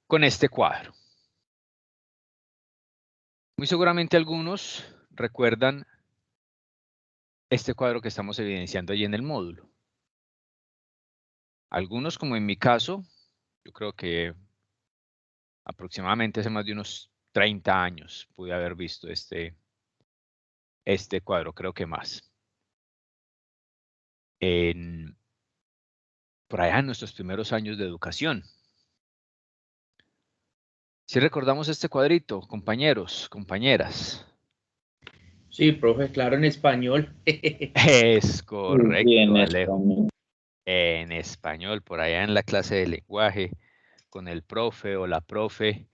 con este cuadro. Muy seguramente algunos recuerdan este cuadro que estamos evidenciando allí en el módulo. Algunos, como en mi caso, yo creo que aproximadamente hace más de unos 30 años pude haber visto este cuadro, creo que más. Por allá en nuestros primeros años de educación. Si recordamos este cuadrito, compañeros, compañeras. Sí, profe, claro, en español. Es correcto, Sí, en Alejo. español. En español, por allá en la clase de lenguaje, con el profe o la profe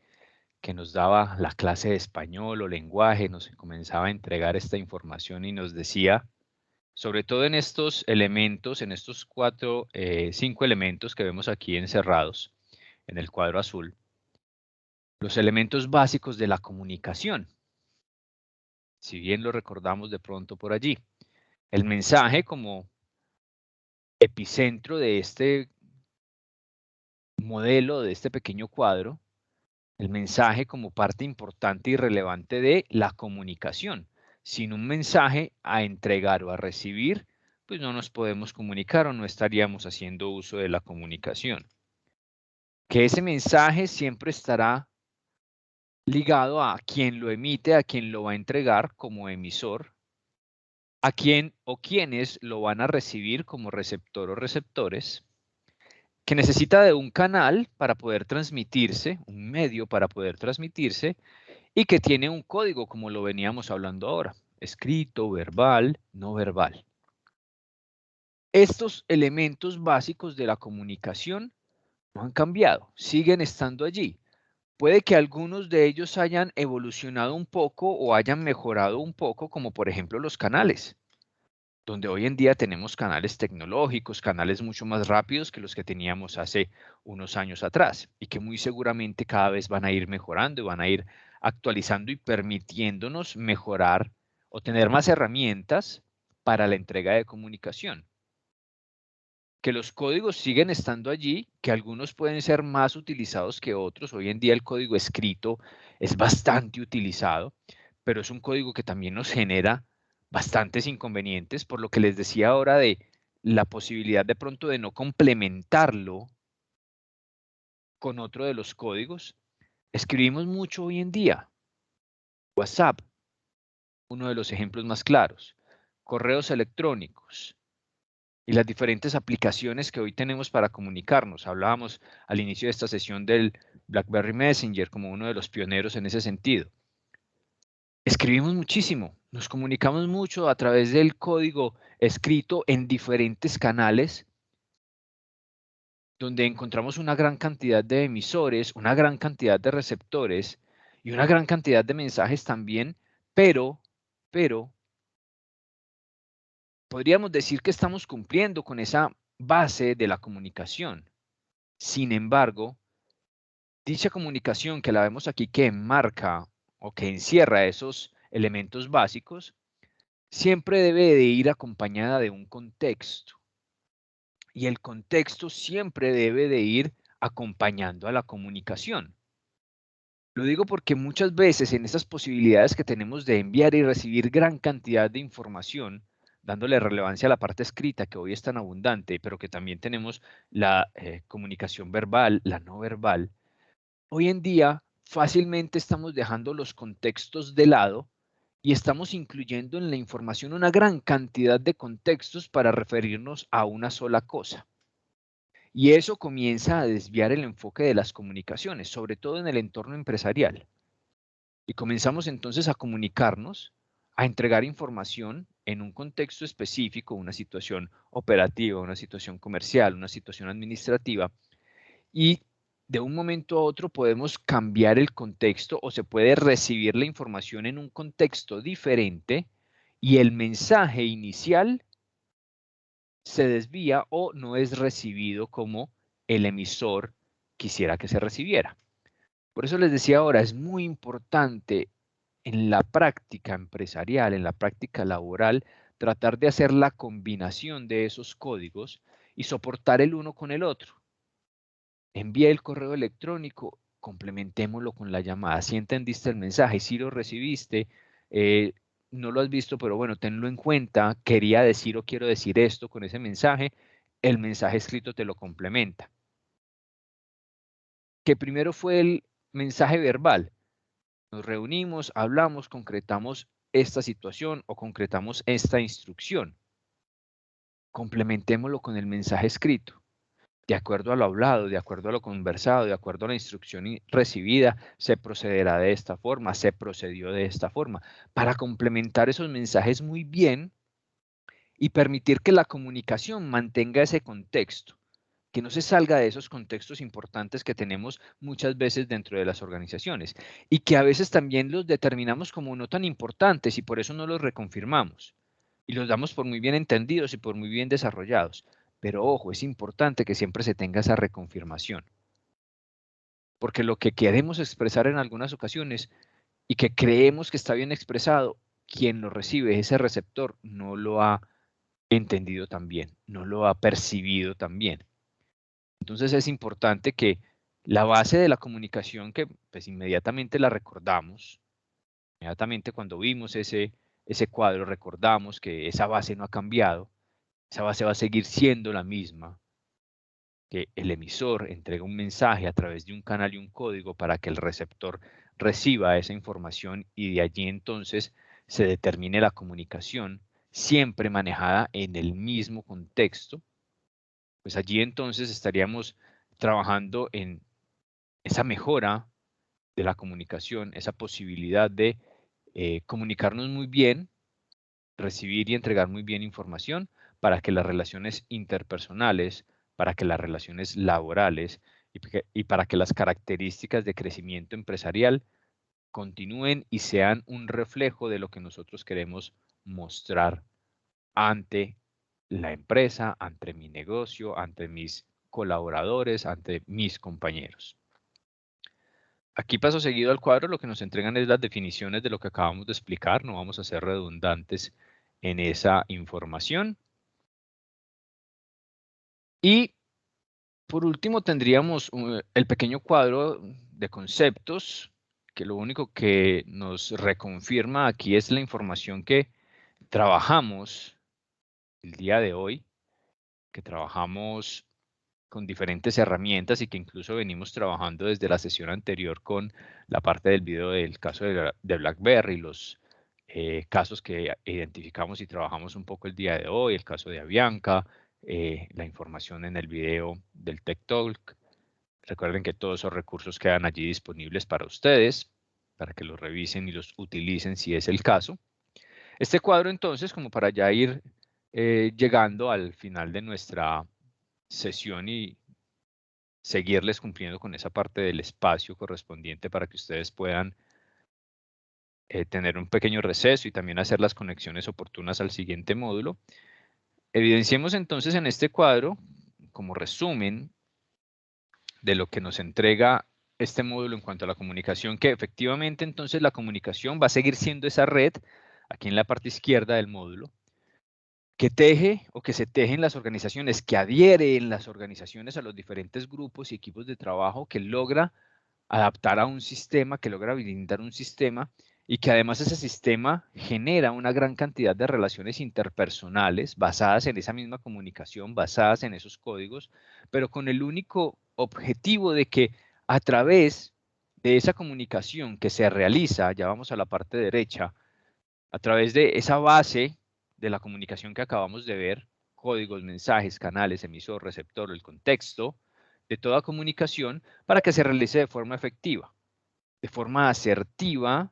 que nos daba la clase de español o lenguaje, nos comenzaba a entregar esta información y nos decía, sobre todo en estos elementos, en estos 5 elementos que vemos aquí encerrados en el cuadro azul, los elementos básicos de la comunicación. Si bien lo recordamos de pronto por allí. El mensaje como epicentro de este modelo, de este pequeño cuadro, el mensaje como parte importante y relevante de la comunicación. Sin un mensaje a entregar o a recibir, pues no nos podemos comunicar o no estaríamos haciendo uso de la comunicación. Que ese mensaje siempre estará ligado a quien lo emite, a quien lo va a entregar como emisor, a quién o quiénes lo van a recibir como receptor o receptores, que necesita de un canal para poder transmitirse, un medio para poder transmitirse, y que tiene un código, como lo veníamos hablando ahora, escrito, verbal, no verbal. Estos elementos básicos de la comunicación no han cambiado, siguen estando allí. Puede que algunos de ellos hayan evolucionado un poco o hayan mejorado un poco, como por ejemplo los canales, donde hoy en día tenemos canales tecnológicos, canales mucho más rápidos que los que teníamos hace unos años atrás y que muy seguramente cada vez van a ir mejorando y van a ir actualizando y permitiéndonos mejorar o tener más herramientas para la entrega de comunicación. Que los códigos siguen estando allí, que algunos pueden ser más utilizados que otros. Hoy en día el código escrito es bastante utilizado, pero es un código que también nos genera bastantes inconvenientes, por lo que les decía ahora de la posibilidad de pronto de no complementarlo con otro de los códigos. Escribimos mucho hoy en día. WhatsApp, uno de los ejemplos más claros. Correos electrónicos y las diferentes aplicaciones que hoy tenemos para comunicarnos. Hablábamos al inicio de esta sesión del BlackBerry Messenger como uno de los pioneros en ese sentido. Escribimos muchísimo, nos comunicamos mucho a través del código escrito en diferentes canales, donde encontramos una gran cantidad de emisores, una gran cantidad de receptores y una gran cantidad de mensajes también, pero podríamos decir que estamos cumpliendo con esa base de la comunicación. Sin embargo, dicha comunicación que la vemos aquí que enmarca o que encierra esos elementos básicos, siempre debe de ir acompañada de un contexto. Y el contexto siempre debe de ir acompañando a la comunicación. Lo digo porque muchas veces en esas posibilidades que tenemos de enviar y recibir gran cantidad de información, dándole relevancia a la parte escrita que hoy es tan abundante, pero que también tenemos la comunicación verbal, la no verbal, hoy en día fácilmente estamos dejando los contextos de lado y estamos incluyendo en la información una gran cantidad de contextos para referirnos a una sola cosa. Y eso comienza a desviar el enfoque de las comunicaciones, sobre todo en el entorno empresarial. Y comenzamos entonces a comunicarnos, a entregar información en un contexto específico, una situación operativa, una situación comercial, una situación administrativa, y de un momento a otro podemos cambiar el contexto o se puede recibir la información en un contexto diferente y el mensaje inicial se desvía o no es recibido como el emisor quisiera que se recibiera. Por eso les decía ahora, es muy importante en la práctica empresarial, en la práctica laboral, tratar de hacer la combinación de esos códigos y soportar el uno con el otro. Envía el correo electrónico, complementémoslo con la llamada. Si entendiste el mensaje, si lo recibiste, no lo has visto, pero bueno, tenlo en cuenta. Quería decir o quiero decir esto con ese mensaje. El mensaje escrito te lo complementa. Que primero fue el mensaje verbal. Nos reunimos, hablamos, concretamos esta situación o concretamos esta instrucción. Complementémoslo con el mensaje escrito. De acuerdo a lo hablado, de acuerdo a lo conversado, de acuerdo a la instrucción recibida, se procederá de esta forma, se procedió de esta forma, para complementar esos mensajes muy bien y permitir que la comunicación mantenga ese contexto, que no se salga de esos contextos importantes que tenemos muchas veces dentro de las organizaciones y que a veces también los determinamos como no tan importantes y por eso no los reconfirmamos y los damos por muy bien entendidos y por muy bien desarrollados. Pero ojo, es importante que siempre se tenga esa reconfirmación. Porque lo que queremos expresar en algunas ocasiones y que creemos que está bien expresado, quien lo recibe, ese receptor, no lo ha entendido tan bien, no lo ha percibido tan bien. Entonces es importante que la base de la comunicación, que pues inmediatamente la recordamos, inmediatamente cuando vimos ese cuadro recordamos que esa base no ha cambiado, esa base va a seguir siendo la misma, que el emisor entrega un mensaje a través de un canal y un código para que el receptor reciba esa información y de allí entonces se determine la comunicación siempre manejada en el mismo contexto. Pues allí entonces estaríamos trabajando en esa mejora de la comunicación, esa posibilidad de comunicarnos muy bien, recibir y entregar muy bien información para que las relaciones interpersonales, para que las relaciones laborales y para que las características de crecimiento empresarial continúen y sean un reflejo de lo que nosotros queremos mostrar ante la empresa, ante mi negocio, ante mis colaboradores, ante mis compañeros. Aquí paso seguido al cuadro, lo que nos entregan es las definiciones de lo que acabamos de explicar, no vamos a ser redundantes en esa información. Y por último tendríamos el pequeño cuadro de conceptos, que lo único que nos reconfirma aquí es la información que trabajamos el día de hoy, que trabajamos con diferentes herramientas y que incluso venimos trabajando desde la sesión anterior con la parte del video del caso de BlackBerry, los casos que identificamos y trabajamos un poco el día de hoy, el caso de Avianca, la información en el video del Tech Talk. Recuerden que todos esos recursos quedan allí disponibles para ustedes, para que los revisen y los utilicen si es el caso. Este cuadro entonces, como para ya ir llegando al final de nuestra sesión y seguirles cumpliendo con esa parte del espacio correspondiente para que ustedes puedan tener un pequeño receso y también hacer las conexiones oportunas al siguiente módulo. Evidenciemos entonces en este cuadro, como resumen de lo que nos entrega este módulo en cuanto a la comunicación, que efectivamente entonces la comunicación va a seguir siendo esa red, aquí en la parte izquierda del módulo, que teje o que se teje en las organizaciones, que adhiere en las organizaciones a los diferentes grupos y equipos de trabajo, que logra adaptar a un sistema, que logra brindar un sistema y que además ese sistema genera una gran cantidad de relaciones interpersonales basadas en esa misma comunicación, basadas en esos códigos, pero con el único objetivo de que a través de esa comunicación que se realiza, ya vamos a la parte derecha, a través de esa base de la comunicación que acabamos de ver, códigos, mensajes, canales, emisor, receptor, el contexto de toda comunicación para que se realice de forma efectiva, de forma asertiva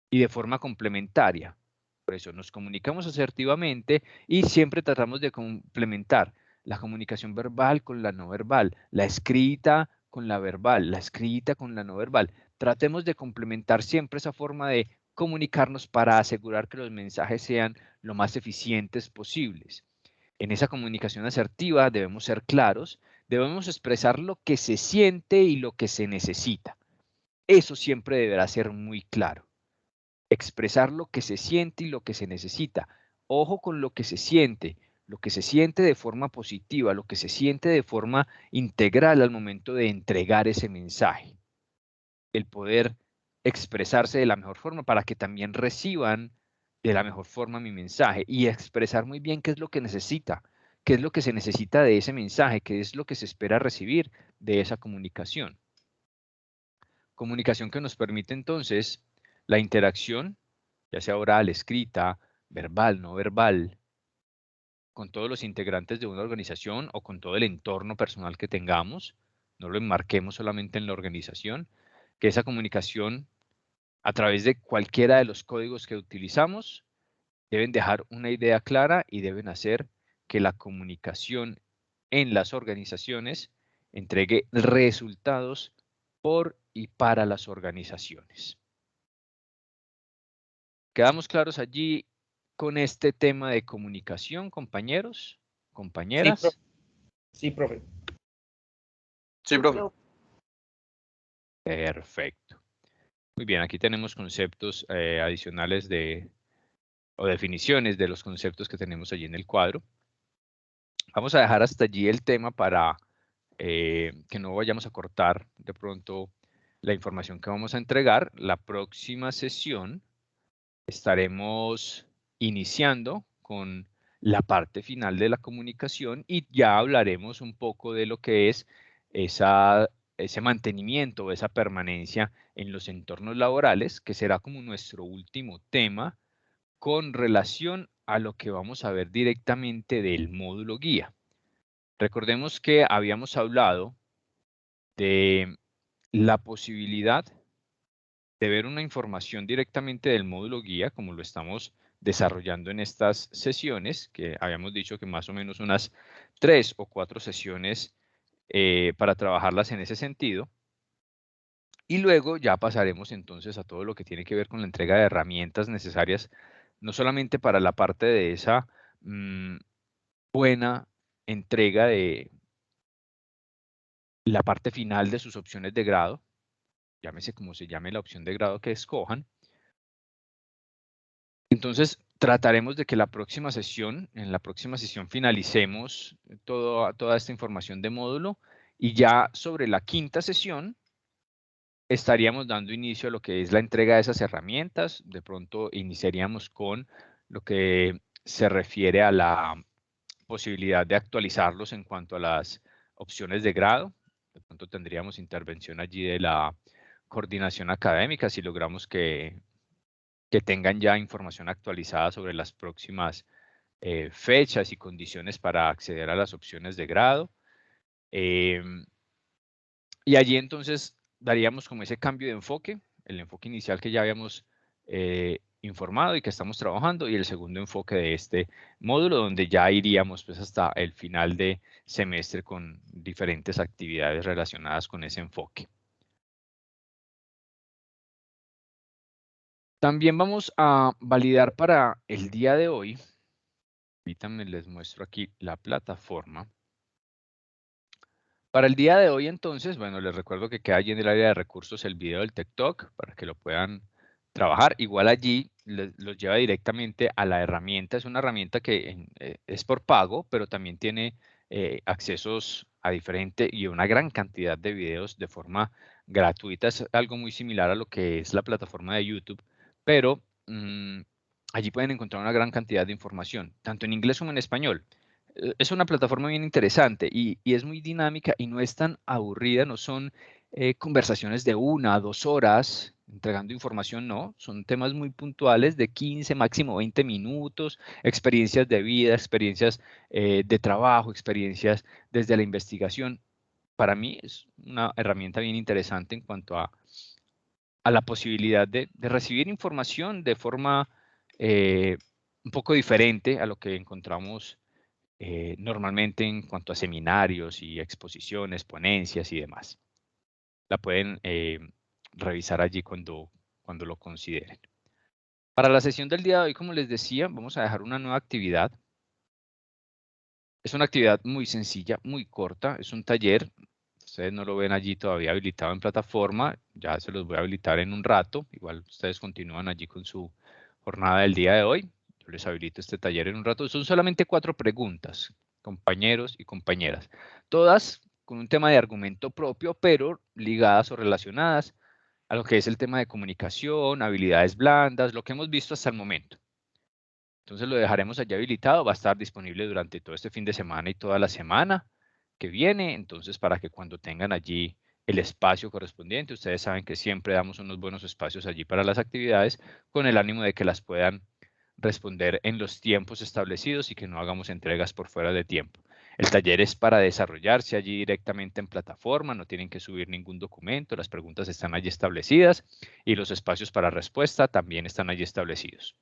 y de forma complementaria. Por eso nos comunicamos asertivamente y siempre tratamos de complementar la comunicación verbal con la no verbal, la escrita con la verbal, la escrita con la no verbal. Tratemos de complementar siempre esa forma de comunicarnos para asegurar que los mensajes sean lo más eficientes posibles. En esa comunicación asertiva debemos ser claros, debemos expresar lo que se siente y lo que se necesita. Eso siempre deberá ser muy claro. Expresar lo que se siente y lo que se necesita. Ojo con lo que se siente de forma positiva, lo que se siente de forma integral al momento de entregar ese mensaje. El poder expresarse de la mejor forma para que también reciban de la mejor forma mi mensaje y expresar muy bien qué es lo que necesita, qué es lo que se necesita de ese mensaje, qué es lo que se espera recibir de esa comunicación. Comunicación que nos permite entonces la interacción, ya sea oral, escrita, verbal, no verbal, con todos los integrantes de una organización o con todo el entorno personal que tengamos, no lo enmarquemos solamente en la organización, que esa comunicación a través de cualquiera de los códigos que utilizamos deben dejar una idea clara y deben hacer que la comunicación en las organizaciones entregue resultados por y para las organizaciones. ¿Quedamos claros allí con este tema de comunicación, compañeros, compañeras? Sí, profe. Sí, profe. Perfecto. Muy bien, aquí tenemos conceptos adicionales o definiciones de los conceptos que tenemos allí en el cuadro. Vamos a dejar hasta allí el tema para que no vayamos a cortar de pronto la información que vamos a entregar. La próxima sesión estaremos iniciando con la parte final de la comunicación y ya hablaremos un poco de lo que es ese mantenimiento, esa permanencia en los entornos laborales, que será como nuestro último tema con relación a lo que vamos a ver directamente del módulo guía. Recordemos que habíamos hablado de la posibilidad de ver una información directamente del módulo guía, como lo estamos desarrollando en estas sesiones, que habíamos dicho que más o menos unas 3 o 4 sesiones para trabajarlas en ese sentido. Y luego ya pasaremos entonces a todo lo que tiene que ver con la entrega de herramientas necesarias, no solamente para la parte de esa buena entrega de la parte final de sus opciones de grado, llámese como se llame la opción de grado que escojan. Entonces, trataremos de que en la próxima sesión finalicemos toda esta información de módulo y ya sobre la quinta sesión estaríamos dando inicio a lo que es la entrega de esas herramientas. De pronto iniciaríamos con lo que se refiere a la posibilidad de actualizarlos en cuanto a las opciones de grado. De pronto tendríamos intervención allí de la coordinación académica si logramos que tengan ya información actualizada sobre las próximas fechas y condiciones para acceder a las opciones de grado. Y allí entonces daríamos como ese cambio de enfoque, el enfoque inicial que ya habíamos informado y que estamos trabajando, y el segundo enfoque de este módulo, donde ya iríamos pues hasta el final de semestre con diferentes actividades relacionadas con ese enfoque. También vamos a validar para el día de hoy. Ahorita les muestro aquí la plataforma. Para el día de hoy, entonces, bueno, les recuerdo que queda allí en el área de recursos el video del Tech Talk para que lo puedan trabajar. Igual allí los lleva directamente a la herramienta. Es una herramienta que es por pago, pero también tiene accesos a diferente y una gran cantidad de videos de forma gratuita. Es algo muy similar a lo que es la plataforma de YouTube, pero allí pueden encontrar una gran cantidad de información, tanto en inglés como en español. Es una plataforma bien interesante y es muy dinámica y no es tan aburrida, no son conversaciones de 1 a 2 horas entregando información, no, son temas muy puntuales de 15, máximo 20 minutos, experiencias de vida, experiencias de trabajo, experiencias desde la investigación. Para mí es una herramienta bien interesante en cuanto a la posibilidad de recibir información de forma un poco diferente a lo que encontramos normalmente en cuanto a seminarios y exposiciones, ponencias y demás. la pueden revisar allí cuando lo consideren. Para la sesión del día de hoy, como les decía, vamos a dejar una nueva actividad. Es una actividad muy sencilla, muy corta, es un taller. Ustedes no lo ven allí todavía habilitado en plataforma, ya se los voy a habilitar en un rato. Igual ustedes continúan allí con su jornada del día de hoy. Yo les habilito este taller en un rato. Son solamente 4 preguntas, compañeros y compañeras. Todas con un tema de argumento propio, pero ligadas o relacionadas a lo que es el tema de comunicación, habilidades blandas, lo que hemos visto hasta el momento. Entonces lo dejaremos allá habilitado, va a estar disponible durante todo este fin de semana y toda la semana que viene, entonces para que cuando tengan allí el espacio correspondiente, ustedes saben que siempre damos unos buenos espacios allí para las actividades con el ánimo de que las puedan responder en los tiempos establecidos y que no hagamos entregas por fuera de tiempo. El taller es para desarrollarse allí directamente en plataforma, no tienen que subir ningún documento, las preguntas están allí establecidas y los espacios para respuesta también están allí establecidos.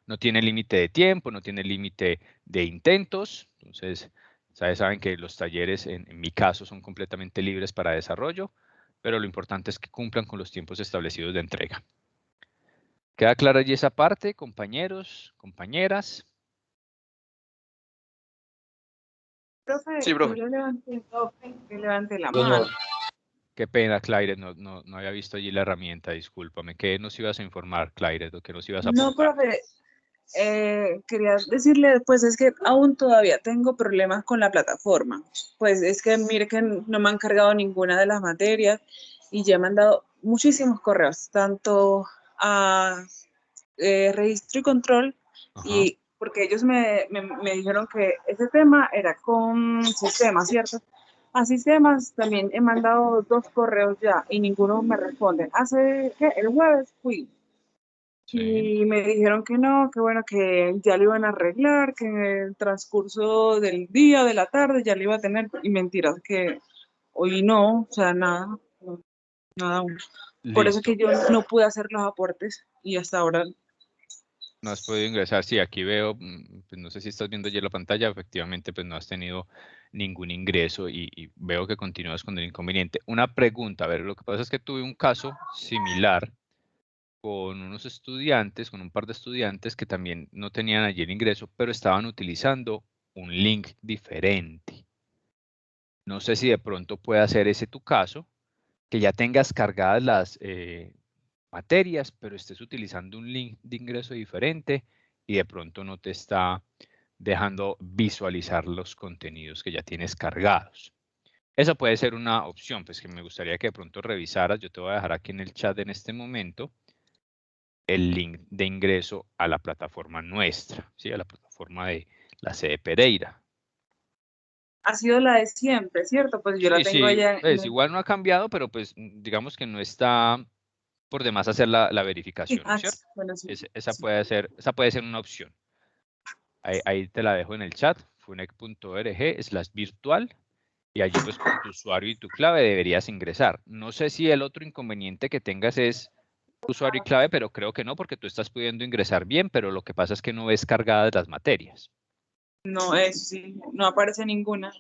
No tiene límite de tiempo, no tiene límite de intentos, entonces ustedes saben que los talleres en mi caso son completamente libres para desarrollo, pero lo importante es que cumplan con los tiempos establecidos de entrega. ¿Queda clara allí esa parte, compañeros, compañeras? Profe, Sí, profe. yo levanté la Señor. mano. Qué pena, Claire, no había visto allí la herramienta, discúlpame. ¿Qué nos ibas a informar, Claire? ¿O qué nos ibas a No, apuntar? profe, quería decirle, pues es que aún todavía tengo problemas con la plataforma. Pues es que mire que no me han cargado ninguna de las materias y ya me han dado muchísimos correos, tanto a registro y control, Ajá. y porque ellos me dijeron que ese tema era con sistemas, ¿cierto? A sistemas también he mandado 2 correos ya y ninguno me responde. El jueves fui. Sí. Y me dijeron que no, que bueno, que ya lo iban a arreglar, que en el transcurso del día, de la tarde, ya lo iba a tener. Y mentiras, que hoy no, o sea, nada, nada aún. Por eso Listo. que yo no pude hacer los aportes y hasta ahora. No has podido ingresar. Sí, aquí veo, pues no sé si estás viendo ya la pantalla, efectivamente pues no has tenido ningún ingreso y veo que continúas con el inconveniente. Una pregunta, a ver, lo que pasa es que tuve un caso similar con unos estudiantes, con un par de estudiantes que también no tenían allí el ingreso, pero estaban utilizando un link diferente. No sé si de pronto puede ser ese tu caso, que ya tengas cargadas las materias, pero estés utilizando un link de ingreso diferente y de pronto no te está dejando visualizar los contenidos que ya tienes cargados. Esa puede ser una opción, pues que me gustaría que de pronto revisaras. Yo te voy a dejar aquí en el chat en este momento el link de ingreso a la plataforma nuestra, ¿sí? A la plataforma de la sede Pereira. Ha sido la de siempre, ¿cierto? Pues yo la tengo Sí, allá. pues igual no ha cambiado, pero pues digamos que no está por demás hacer la verificación, ¿cierto? Bueno, sí. Esa puede ser una opción. Ahí te la dejo en el chat, funec.org/virtual, y allí pues con tu usuario y tu clave deberías ingresar. No sé si el otro inconveniente que tengas es usuario y clave, pero creo que no, porque tú estás pudiendo ingresar bien, pero lo que pasa es que no ves cargadas las materias. No, eso sí, no aparece ninguna.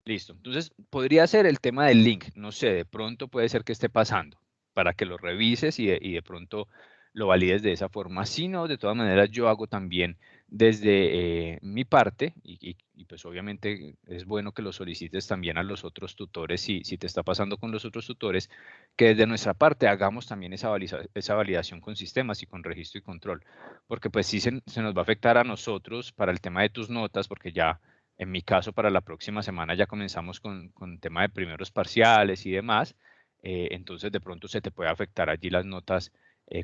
Listo. Entonces, podría ser el tema del link. No sé, de pronto puede ser que esté pasando para que lo revises y de pronto lo valides de esa forma. Si no, de todas maneras, yo hago también desde mi parte y pues obviamente es bueno que lo solicites también a los otros tutores si te está pasando con los otros tutores, que desde nuestra parte hagamos también esa validación con sistemas y con registro y control, porque pues sí se nos va a afectar a nosotros para el tema de tus notas, porque ya en mi caso, para la próxima semana ya comenzamos con tema de primeros parciales y demás. Entonces, de pronto se te puede afectar allí las notas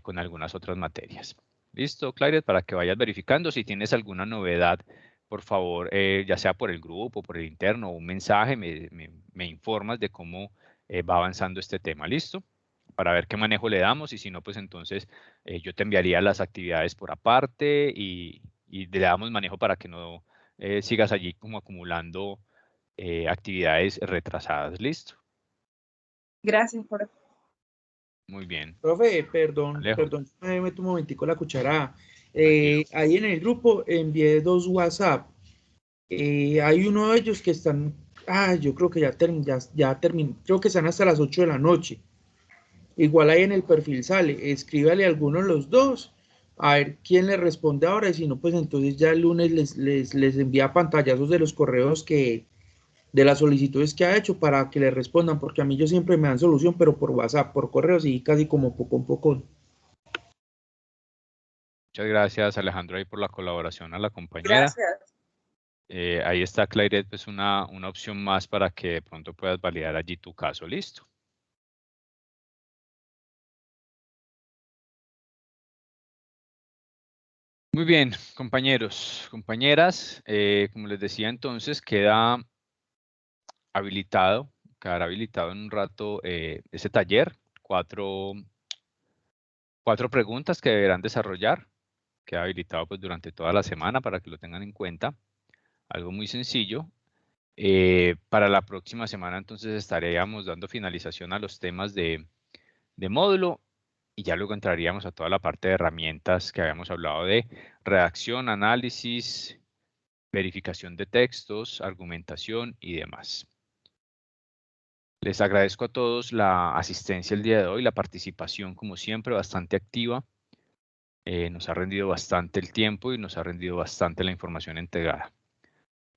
con algunas otras materias. ¿Listo, Claire? Para que vayas verificando. Si tienes alguna novedad, por favor, ya sea por el grupo, por el interno o un mensaje, me informas de cómo va avanzando este tema. ¿Listo? Para ver qué manejo le damos y si no, pues entonces yo te enviaría las actividades por aparte y le damos manejo para que no sigas allí como acumulando actividades retrasadas. ¿Listo? Gracias por eso. Muy bien. Profe, perdón, Alejo. me meto un momentico la cuchara. Tranquilo. Ahí en el grupo envié 2 WhatsApp. Hay uno de ellos que están Yo creo que ya terminé, creo que están hasta las 8 de la noche. Igual ahí en el perfil sale, escríbale a alguno de los dos, a ver quién le responde ahora, y si no, pues entonces ya el lunes les envía pantallazos de los correos de las solicitudes que ha hecho para que le respondan, porque a mí yo siempre me dan solución, pero por WhatsApp, por correo, sí, casi como poco a poco. Muchas gracias, Alejandro, ahí por la colaboración a la compañera. Gracias. Ahí está, Clairet, pues una opción más para que de pronto puedas validar allí tu caso. Listo. Muy bien, compañeros, compañeras, como les decía entonces, quedará habilitado en un rato ese taller, cuatro preguntas que deberán desarrollar. Queda habilitado pues durante toda la semana para que lo tengan en cuenta. Algo muy sencillo. Para la próxima semana entonces estaríamos dando finalización a los temas de módulo y ya luego entraríamos a toda la parte de herramientas que habíamos hablado de redacción, análisis, verificación de textos, argumentación y demás. Les agradezco a todos la asistencia el día de hoy, la participación como siempre bastante activa. Nos ha rendido bastante el tiempo y nos ha rendido bastante la información entregada.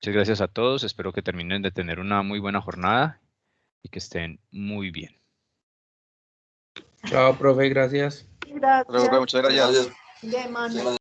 Muchas gracias a todos, espero que terminen de tener una muy buena jornada y que estén muy bien. Chao, profe, gracias. Gracias. Muchas gracias. De mano.